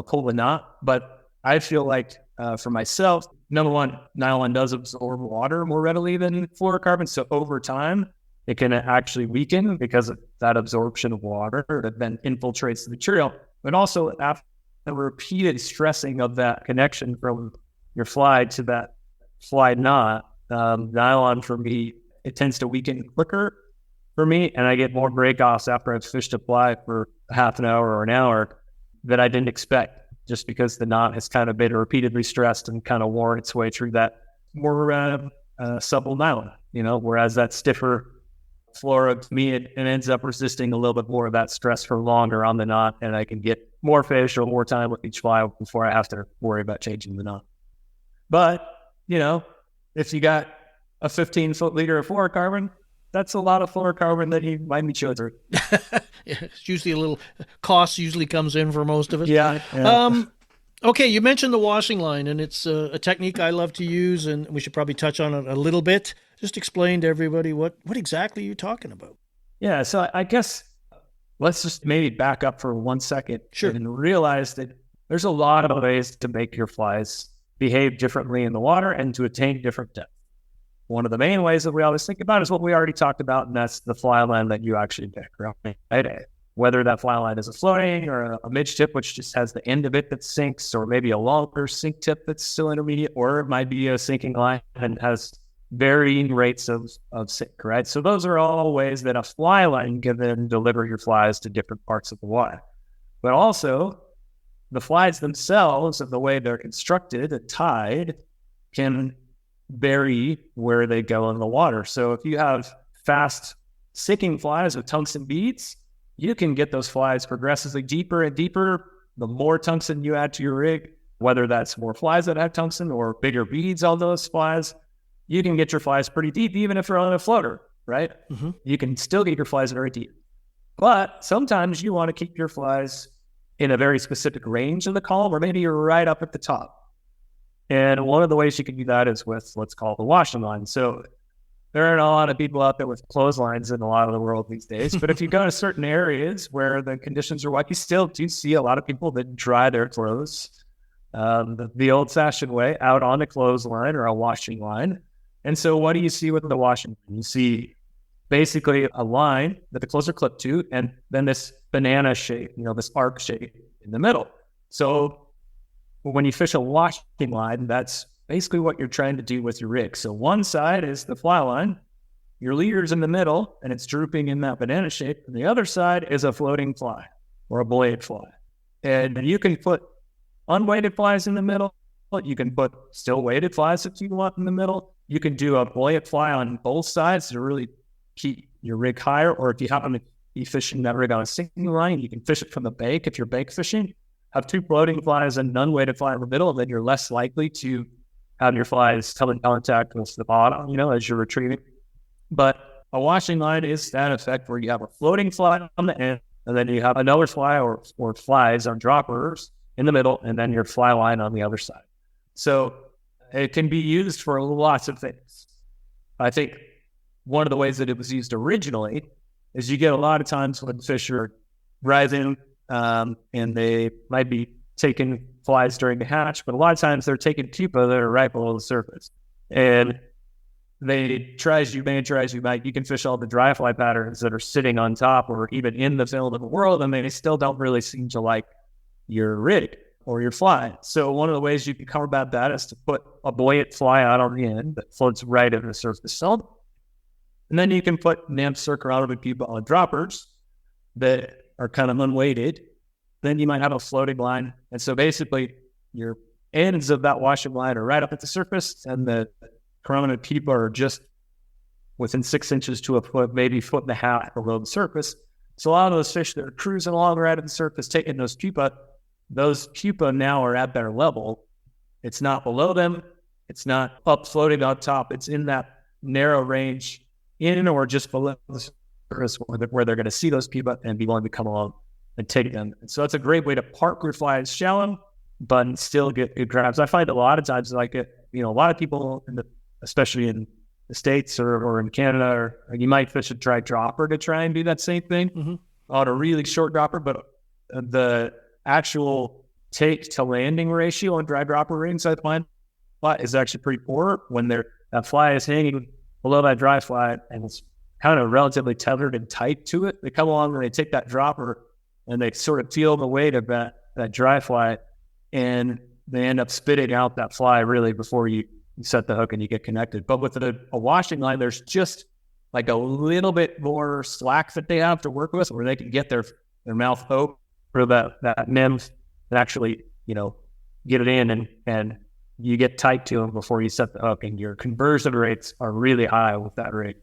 pull the knot. But I feel like for myself, number one, nylon does absorb water more readily than fluorocarbon. So over time, it can actually weaken because of that absorption of water that then infiltrates the material. But also after the repeated stressing of that connection from your fly to that fly knot, nylon for me, it tends to weaken quicker for me, and I get more break-offs after I've fished a fly for half an hour or an hour that I didn't expect, just because the knot has kind of been repeatedly stressed and kind of worn its way through that more supple nylon, whereas that stiffer fluoro, to me, it ends up resisting a little bit more of that stress for longer on the knot, and I can get more fish or more time with each fly before I have to worry about changing the knot. But if you got a 15-foot liter of fluorocarbon, that's a lot of fluorocarbon that you might be chewing through. Yeah, it's usually a little cost usually comes in for most of it. Yeah. Okay, you mentioned the washing line, and it's a technique I love to use, and we should probably touch on it a little bit. Just explain to everybody what exactly you're talking about. Yeah, so I guess let's just maybe back up for 1 second. Sure. And realize that there's a lot of ways to make your flies behave differently in the water and to attain different depth. One of the main ways that we always think about is what we already talked about, and that's the fly line that you actually pick, right? Whether that fly line is a floating or a midge tip, which just has the end of it that sinks, or maybe a longer sink tip that's still intermediate, or it might be a sinking line and has varying rates of sink, right? So those are all ways that a fly line can then deliver your flies to different parts of the water. But also, the flies themselves and the way they're constructed and tied can vary where they go in the water. So if you have fast sinking flies with tungsten beads, you can get those flies progressively deeper and deeper. The more tungsten you add to your rig, whether that's more flies that have tungsten or bigger beads on those flies, you can get your flies pretty deep, even if you're on a floater, right? Mm-hmm. You can still get your flies very deep. But sometimes you want to keep your flies in a very specific range of the column, or maybe you're right up at the top. And one of the ways you can do that is with what's called the washing line. So there are a lot of people out there with clotheslines in a lot of the world these days. But if you go to certain areas where the conditions are wet, you still do see a lot of people that dry their clothes the old-fashioned way, out on a clothesline or a washing line. And so what do you see with the washing line? You see basically a line that the clothes are clipped to, and then this banana shape, this arc shape in the middle. So when you fish a washing line, that's basically what you're trying to do with your rig. So one side is the fly line, your leader's in the middle, and it's drooping in that banana shape. And the other side is a floating fly or a blade fly. And you can put unweighted flies in the middle. You can put still weighted flies if you want in the middle. You can do a buoyant fly on both sides to really keep your rig higher. Or if you happen to be fishing that rig on a sinking line, you can fish it from the bank if you're bank fishing. Have two floating flies and an unweighted fly in the middle, and then you're less likely to have your flies come in contact with the bottom, as you're retrieving. But a washing line is that effect where you have a floating fly on the end, and then you have another fly or flies or droppers in the middle, and then your fly line on the other side. So it can be used for lots of things. I think one of the ways that it was used originally is you get a lot of times when fish are rising and they might be taking flies during the hatch, but a lot of times they're taking pupa that are right below the surface. And they try as you may, you can fish all the dry fly patterns that are sitting on top or even in the film of the world, and they still don't really seem to like your rig or your fly. So one of the ways you can combat that is to put a buoyant fly out on the end that floats right at the surface film. And then you can put nymphs or chironomid pupa on droppers that are kind of unweighted. Then you might have a floating line. And so basically your ends of that washing line are right up at the surface, and the chironomid pupa are just within 6 inches to a foot, maybe 1.5 feet below the surface. So a lot of those fish that are cruising along right at the surface, taking those pupa now are at their level. It's not below them. It's not up floating on top. It's in that narrow range, in or just below the surface, where they're going to see those pupa and be willing to come along and take them. And so it's a great way to park your flies shallow, but still get good grabs. I find a lot of times, a lot of people, especially in the States or in Canada, or you might fish a dry dropper to try and do that same thing on a really short dropper, but the actual take to landing ratio on dry dropper rigs, I find, is actually pretty poor when that fly is hanging below that dry fly and it's kind of relatively tethered and tight to it. They come along and they take that dropper and they sort of feel the weight of that dry fly, and they end up spitting out that fly really before you set the hook and you get connected. But with a washing line, there's just like a little bit more slack that they have to work with, where they can get their mouth open for that nymph and actually, get it in and you get tight to them before you set the hook, and your conversion rates are really high with that rig.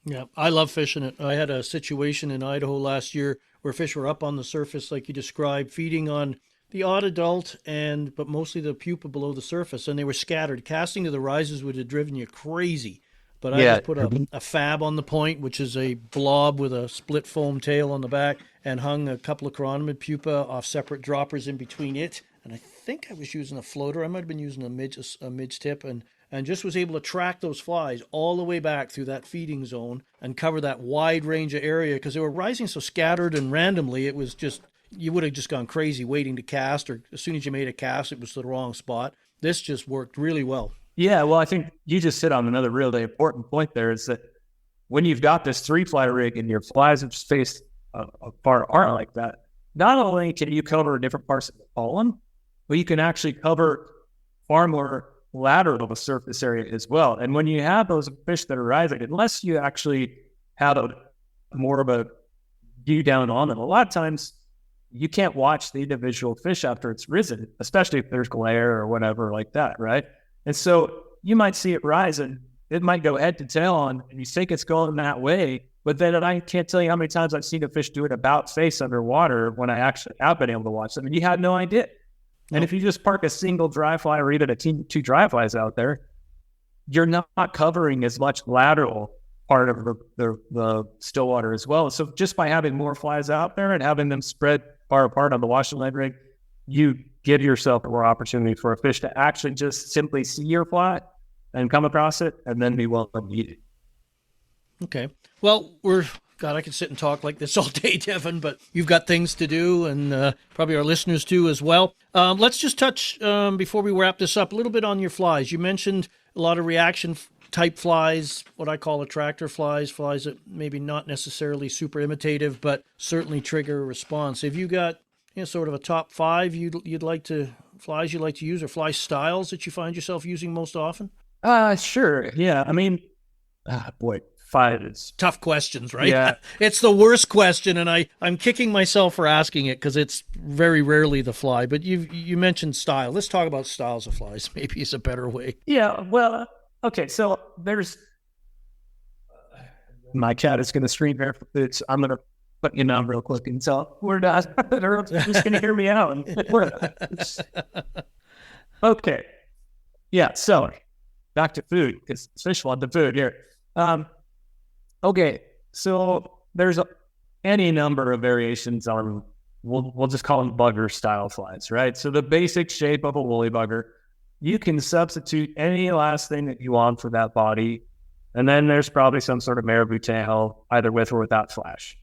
Yeah, I love fishing it. I had a situation in Idaho last year where fish were up on the surface, like you described, feeding on the odd adult, but mostly the pupa below the surface, and they were scattered. Casting to the rises would have driven you crazy. But I just put a fab on the point, which is a blob with a split foam tail on the back, and hung a couple of chironomid pupa off separate droppers in between it. And I think I was using a floater. I might have been using a midge tip, and just was able to track those flies all the way back through that feeding zone and cover that wide range of area, because they were rising so scattered and randomly. It was just, you would have just gone crazy waiting to cast, or as soon as you made a cast, it was the wrong spot. This just worked really well. Yeah, well, I think you just hit on another really important point there, is that when you've got this 3-fly rig and your flies are spaced far apart like that, not only can you cover different parts of the column, but you can actually cover far more lateral the surface area as well. And when you have those fish that are rising, unless you actually have more of a view down on them, a lot of times you can't watch the individual fish after it's risen, especially if there's glare or whatever like that, right? And so you might see it rise and it might go head to tail on, and you think it's going that way, but then I can't tell you how many times I've seen a fish do it about face underwater when I actually have been able to watch them, and you had no idea. And if you just park a single dry fly or even two dry flies out there, you're not covering as much lateral part of the Stillwater as well. So just by having more flies out there and having them spread far apart on the washing line rig, you give yourself more opportunity for a fish to actually just simply see your fly and come across it and then be well eaten. Okay. Well, God, I could sit and talk like this all day, Devin, but you've got things to do, and probably our listeners too as well. Let's just touch, before we wrap this up, a little bit on your flies. You mentioned a lot of reaction type flies, what I call attractor flies that maybe not necessarily super imitative, but certainly trigger a response. Have you got sort of a top 5 flies you like to use, or fly styles that you find yourself using most often? Sure. Yeah. I mean, boy, 5 is tough questions, right? Yeah. It's the worst question, and I'm kicking myself for asking it because it's very rarely the fly. But you mentioned style. Let's talk about styles of flies. Maybe it's a better way. Yeah. Well, okay. So there's my cat is going to scream here. I'm going to put you down real quick and tell we're not. They're just going to hear me out. Okay. Yeah. So back to food, because fish want the food here. Okay, so there's any number of variations on, we'll just call them bugger style flies, right? So the basic shape of a woolly bugger, you can substitute any last thing that you want for that body. And then there's probably some sort of marabou tail, either with or without flash.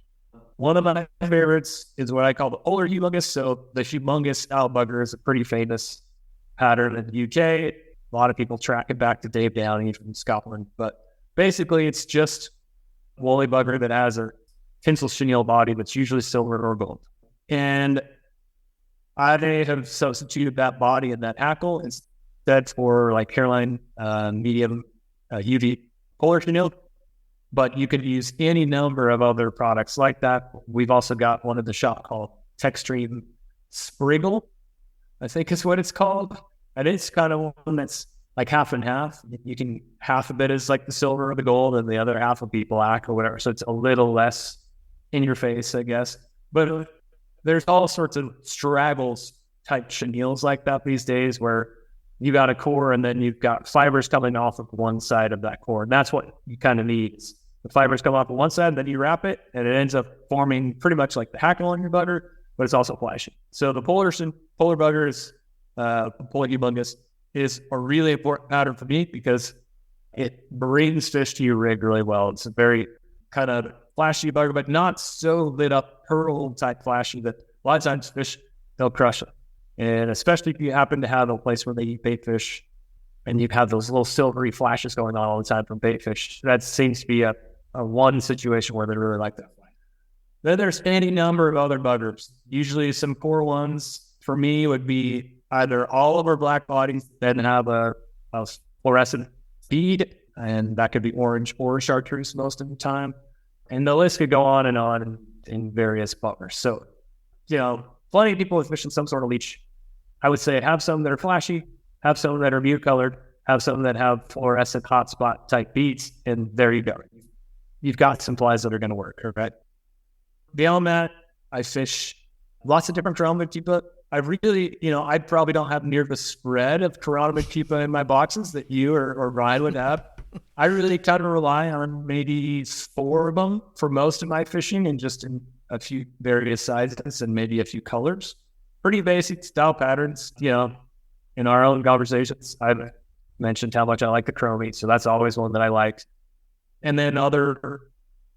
One of my favorites is what I call the polar humongous. So the humongous style bugger is a pretty famous pattern in the UK. A lot of people track it back to Dave Downey from Scotland. But basically, it's just a woolly bugger that has a tinsel chenille body that's usually silver or gold. And I have substituted that body and that hackle instead for like hairline, medium, UV polar chenille. But you could use any number of other products like that. We've also got one at the shop called Textreme Spriggle, I think is what it's called. And it's kind of one that's like half and half. You can, half of it is like the silver or the gold, and the other half will be black or whatever. So it's a little less in your face, I guess. But there's all sorts of straggles type chenilles like that these days, where you got a core and then you've got fibers coming off of one side of that core. And that's what you kind of need. The fibers come off of one side, then you wrap it, and it ends up forming pretty much like the hackle on your bugger, but it's also flashing. So the polar bugger is, polar humongous, is a really important pattern for me because it brings fish to your rig really well. It's a very kind of flashy bugger, but not so lit up pearl type flashy that a lot of times fish, they'll crush it. And especially if you happen to have a place where they eat bait fish and you have those little silvery flashes going on all the time from bait fish, that seems to be a one situation where they really like that fly. Then there's any number of other buggers. Usually some core ones for me would be either olive or black bodies that have a fluorescent bead, and that could be orange or chartreuse most of the time. And the list could go on in various buggers. So, plenty of people with fishing some sort of leech. I would say have some that are flashy, have some that are mute colored, have some that have fluorescent hotspot type beads, and there you go. You've got some flies that are going to work, right? Beyond that, I fish lots of different chironomid pupa. I really, I probably don't have near the spread of chironomid pupa in my boxes that you or Ryan would have. I really kind of rely on maybe 4 of them for most of my fishing, and just in a few various sizes and maybe a few colors. Pretty basic style patterns. In our own conversations, I've mentioned how much I like the chromie, so that's always one that I liked. And then other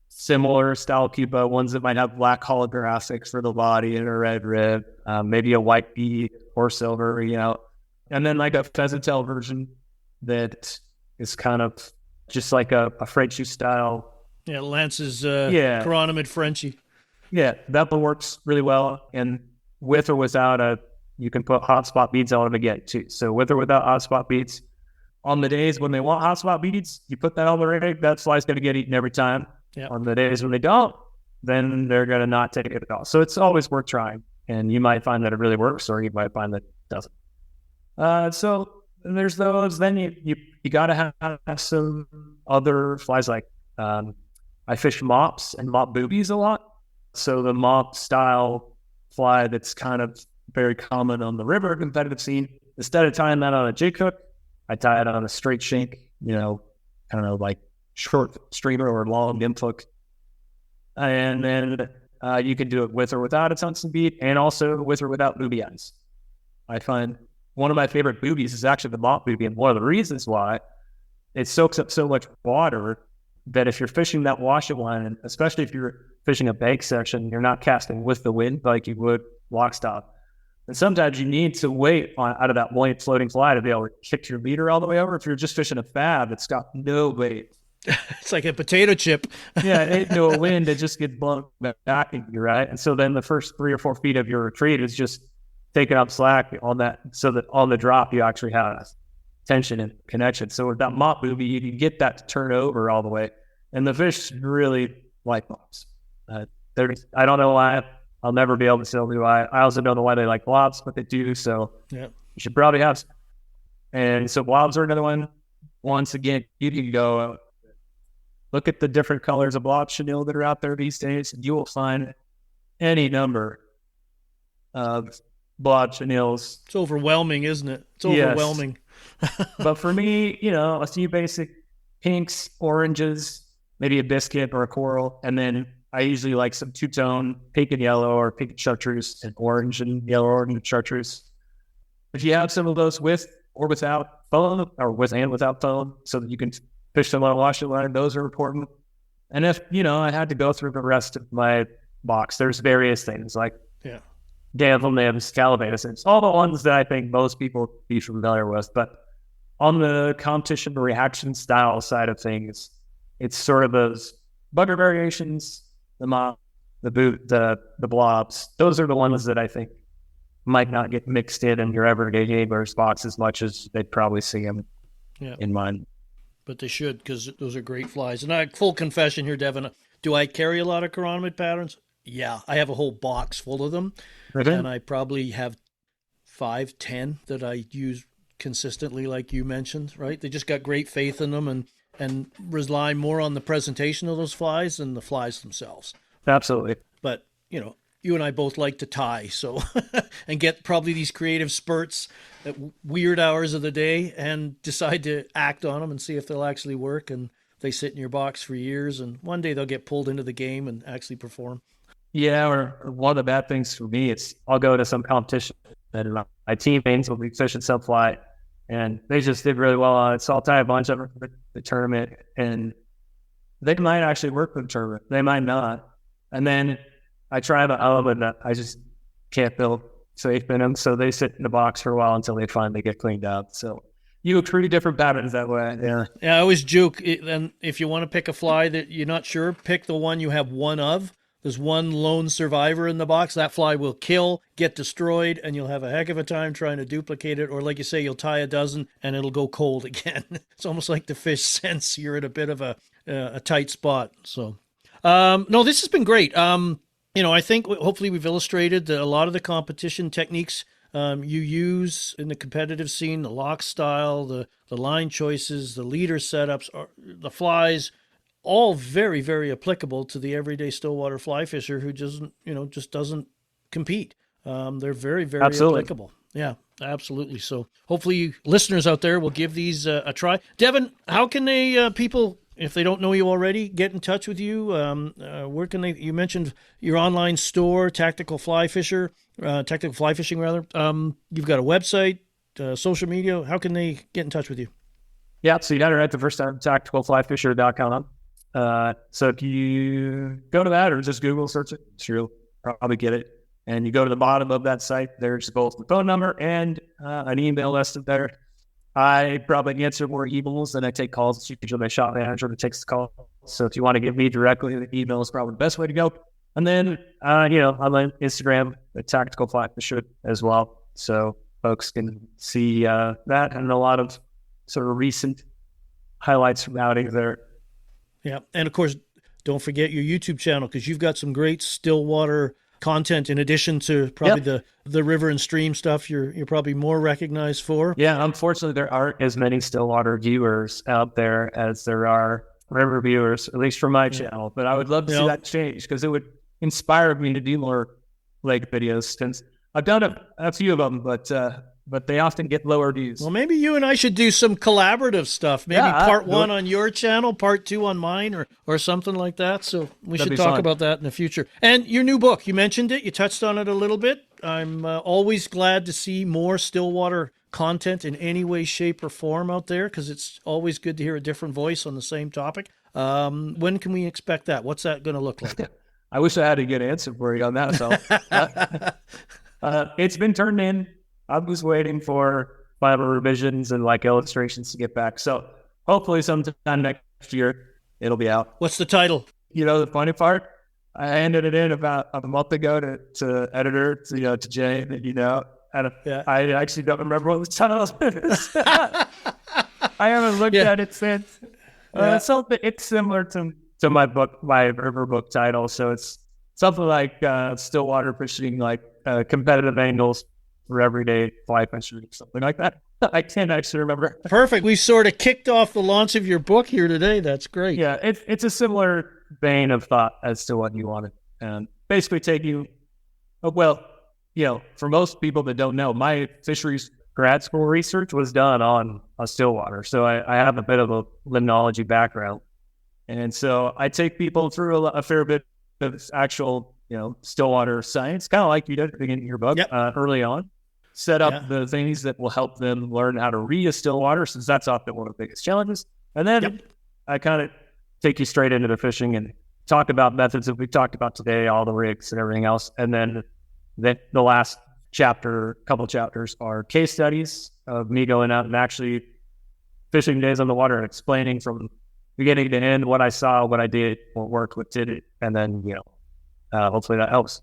similar style pupa, ones that might have black holographics for the body and a red rib, maybe a white bead or silver, and then like a pheasant tail version that is kind of just like a Frenchie style. Yeah, Lance's chironomid Frenchie. Yeah, that one works really well. And with or without you can put hotspot beads on them again too. So with or without hotspot beads, on the days when they want hotspot beads, you put that on the rig, that fly's going to get eaten every time. Yep. On the days when they don't, then they're going to not take it at all. So it's always worth trying. And you might find that it really works, or you might find that it doesn't. So there's those. Then you got to have some other flies like I fish mops and mop boobies a lot. So the mop style fly that's kind of very common on the river competitive scene, instead of tying that on a jig hook, I tie it on a straight shank, kind of like short streamer or long nymph hook. And then you can do it with or without a tungsten bead, and also with or without booby eyes. I find one of my favorite boobies is actually the mop booby, and one of the reasons why it soaks up so much water that if you're fishing that washet line, and especially if you're fishing a bank section, you're not casting with the wind like you would loch-style. And sometimes you need to wait out of that buoyant floating fly to be able to kick your leader all the way over. If you're just fishing a fab, it's got no weight. It's like a potato chip. Yeah, it ain't no wind. It just gets blown back at you, right? And so then the first 3 or 4 feet of your retreat is just taking up slack on that, so that on the drop you actually have tension and connection. So with that mop booby, you can get that to turn over all the way. And the fish really like mops. I don't know why. I'll never be able to tell you why. I also don't know why they like blobs, but they do. So you should probably have some. And so blobs are another one. Once again, you can go look at the different colors of blob chenille that are out there these days, and you will find any number of blob chenilles. It's overwhelming, isn't it? It's overwhelming. But for me, a few basic pinks, oranges, maybe a biscuit or a coral, and then I usually like some two-tone pink and yellow, or pink and chartreuse, and orange and yellow, orange and chartreuse. If you have some of those with or without phone, or with and without phone, so that you can fish them on a washing line. Those are important. And if, I had to go through the rest of my box, there's various things like damsel nymphs, calabanis, all the ones that I think most people would be familiar with. But on the competition reaction style side of things, it's sort of those bugger variations, the mop, the boot, the blobs. Those are the ones that I think might not get mixed in your everyday gamers box as much as they'd probably see them in mine. But they should, because those are great flies. And full confession here, Devin, do I carry a lot of chironomid patterns? Yeah, I have a whole box full of them. Okay. And I probably have 5, 10 that I use consistently, like you mentioned, right? They just got great faith in them and rely more on the presentation of those flies than the flies themselves. Absolutely. But, you and I both like to tie, so and get probably these creative spurts at weird hours of the day and decide to act on them and see if they'll actually work. And they sit in your box for years, and one day they'll get pulled into the game and actually perform. Yeah, or one of the bad things for me, it's I'll go to some competition and my teammates will be fishing some fly, and they just did really well on it. So I'll tie a bunch of them for the tournament, and they might actually work for the tournament. They might not. And then I try them out, and I just can't build safe in them. So they sit in the box for a while until they finally get cleaned out. So you accrue different patterns that way. Yeah, I always joke. And if you want to pick a fly that you're not sure, pick the one you have one of. There's one lone survivor in the box. That fly will kill, get destroyed, and you'll have a heck of a time trying to duplicate it. Or like you say, you'll tie a dozen and it'll go cold again. It's almost like the fish sense you're in a bit of a tight spot. So, no, this has been great. I think hopefully we've illustrated that a lot of the competition techniques you use in the competitive scene, the loch-style, the line choices, the leader setups, the flies, all very, very applicable to the everyday Stillwater fly fisher who just doesn't compete. They're very, very applicable. Yeah, absolutely. So hopefully listeners out there will give these a try. Devin, how can they people, if they don't know you already, get in touch with you? Where can they? You mentioned your online store, tactical fly fishing rather. You've got a website, social media. How can they get in touch with you? Yeah, so you got it right the first time, tacticalflyfisher.com. So if you go to that or just Google search it, you'll probably get it. And you go to the bottom of that site, there's both the phone number and an email listed there. I probably answer more emails than I take calls. It's usually my shop manager that takes the call. So if you want to get me directly, the email is probably the best way to go. And then, I'm on Instagram, the Tactical Fly Fisher as well. So folks can see that and a lot of sort of recent highlights from outings there. Yeah. And of course, don't forget your YouTube channel, because you've got some great Stillwater content in addition to probably the river and stream stuff you're probably more recognized for. Yeah, unfortunately there aren't as many Stillwater viewers out there as there are river viewers, at least from my channel. But I would love to see that change, because it would inspire me to do more lake videos, since I've done a few of them, but they often get lower views. Well, maybe you and I should do some collaborative stuff. Maybe part 1 on your channel, part 2 on mine, or something like that. So we should talk about that in the future. And your new book, you mentioned it. You touched on it a little bit. I'm always glad to see more Stillwater content in any way, shape, or form out there, because it's always good to hear a different voice on the same topic. When can we expect that? What's that going to look like? I wish I had a good answer for you on that. So it's been turned in. I was waiting for final revisions and illustrations to get back. So hopefully sometime next year it'll be out. What's the title? The funny part, I handed it in about a month ago to editor, to Jay, and I actually don't remember what the title is. I haven't looked at it since. So it's similar to my book, my river book title. So it's something like Stillwater fishing, competitive angles for everyday fly fishing, something like that. I can't actually remember. Perfect. We sort of kicked off the launch of your book here today. That's great. Yeah, it's a similar vein of thought as to what you wanted. And basically for most people that don't know, my fisheries grad school research was done on Stillwater. So I have a bit of a limnology background. And so I take people through a fair bit of actual, Stillwater science, kind of like you did at the beginning of your book early on. set up the things that will help them learn how to read a still water, since that's often one of the biggest challenges. And then I kind of take you straight into the fishing and talk about methods that we talked about today, all the rigs and everything else. And then the last couple chapters are case studies of me going out and actually fishing days on the water and explaining from beginning to end what I saw, what I did, what worked, what didn't. And then, hopefully that helps.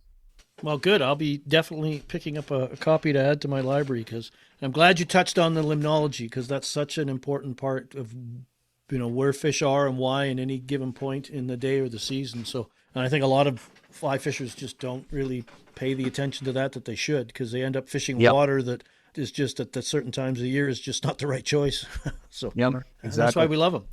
Well, good. I'll be definitely picking up a copy to add to my library, because I'm glad you touched on the limnology, because that's such an important part of, where fish are and why in any given point in the day or the season. So, and I think a lot of fly fishers just don't really pay the attention to that they should, because they end up fishing water that is just at the certain times of the year is just not the right choice. So exactly. That's why we love them.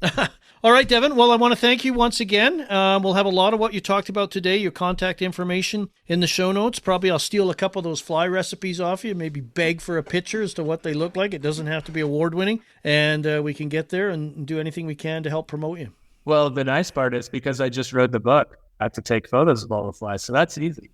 All right, Devin. Well, I want to thank you once again. We'll have a lot of what you talked about today, your contact information in the show notes. Probably I'll steal a couple of those fly recipes off you, maybe beg for a picture as to what they look like. It doesn't have to be award-winning, and we can get there and do anything we can to help promote you. Well, the nice part is, because I just wrote the book, I have to take photos of all the flies, so that's easy.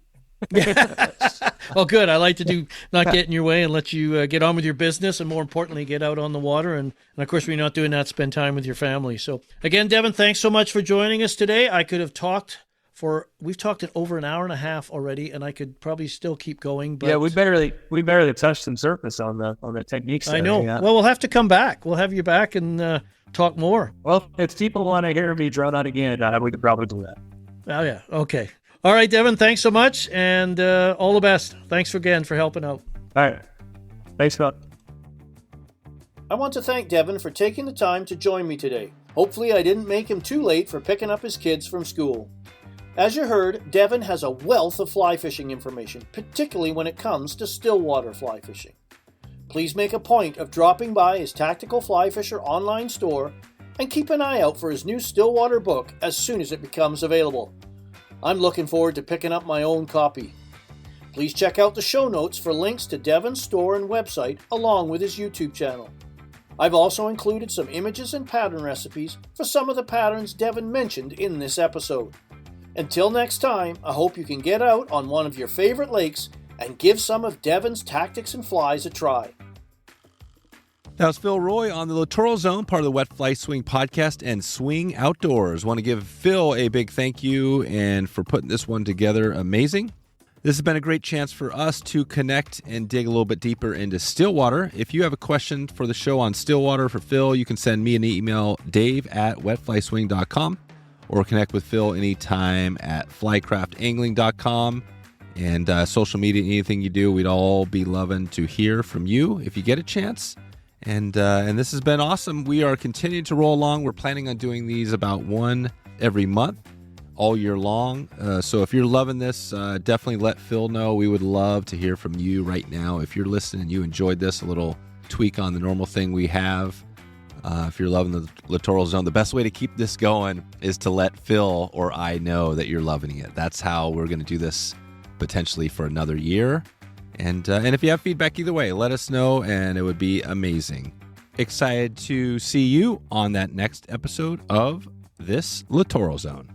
Well, good. I like to not get in your way and let you get on with your business, and more importantly, get out on the water. And of course, when you're not doing that, spend time with your family. So again, Devin, thanks so much for joining us today. I could have we've talked at over an hour and a half already, and I could probably still keep going. But we barely touched some surface on the techniques. I know. Yeah. Well, we'll have to come back. We'll have you back and talk more. Well, if people want to hear me drone out again, we could probably do that. Oh yeah. Okay. All right, Devin, thanks so much, and all the best. Thanks again for helping out. All right. Thanks, Scott. I want to thank Devin for taking the time to join me today. Hopefully I didn't make him too late for picking up his kids from school. As you heard, Devin has a wealth of fly fishing information, particularly when it comes to stillwater fly fishing. Please make a point of dropping by his Tactical Fly Fisher online store and keep an eye out for his new Stillwater book as soon as it becomes available. I'm looking forward to picking up my own copy. Please check out the show notes for links to Devin's store and website, along with his YouTube channel. I've also included some images and pattern recipes for some of the patterns Devin mentioned in this episode. Until next time, I hope you can get out on one of your favorite lakes and give some of Devin's tactics and flies a try. That was Phil Roy on the Littoral Zone, part of the Wet Fly Swing podcast and Swing Outdoors. Want to give Phil a big thank you and for putting this one together. Amazing. This has been a great chance for us to connect and dig a little bit deeper into Stillwater. If you have a question for the show on Stillwater for Phil, you can send me an email, dave@wetflyswing.com, or connect with Phil anytime at flycraftangling.com. And social media, anything you do, we'd all be loving to hear from you if you get a chance. And this has been awesome. We are continuing to roll along. We're planning on doing these about one every month, all year long. So if you're loving this, definitely let Phil know. We would love to hear from you right now. If you're listening and you enjoyed this, a little tweak on the normal thing we have. If you're loving the Littoral Zone, the best way to keep this going is to let Phil or I know that you're loving it. That's how we're going to do this potentially for another year. And if you have feedback either way, let us know, and it would be amazing. Excited to see you on that next episode of this Littoral Zone.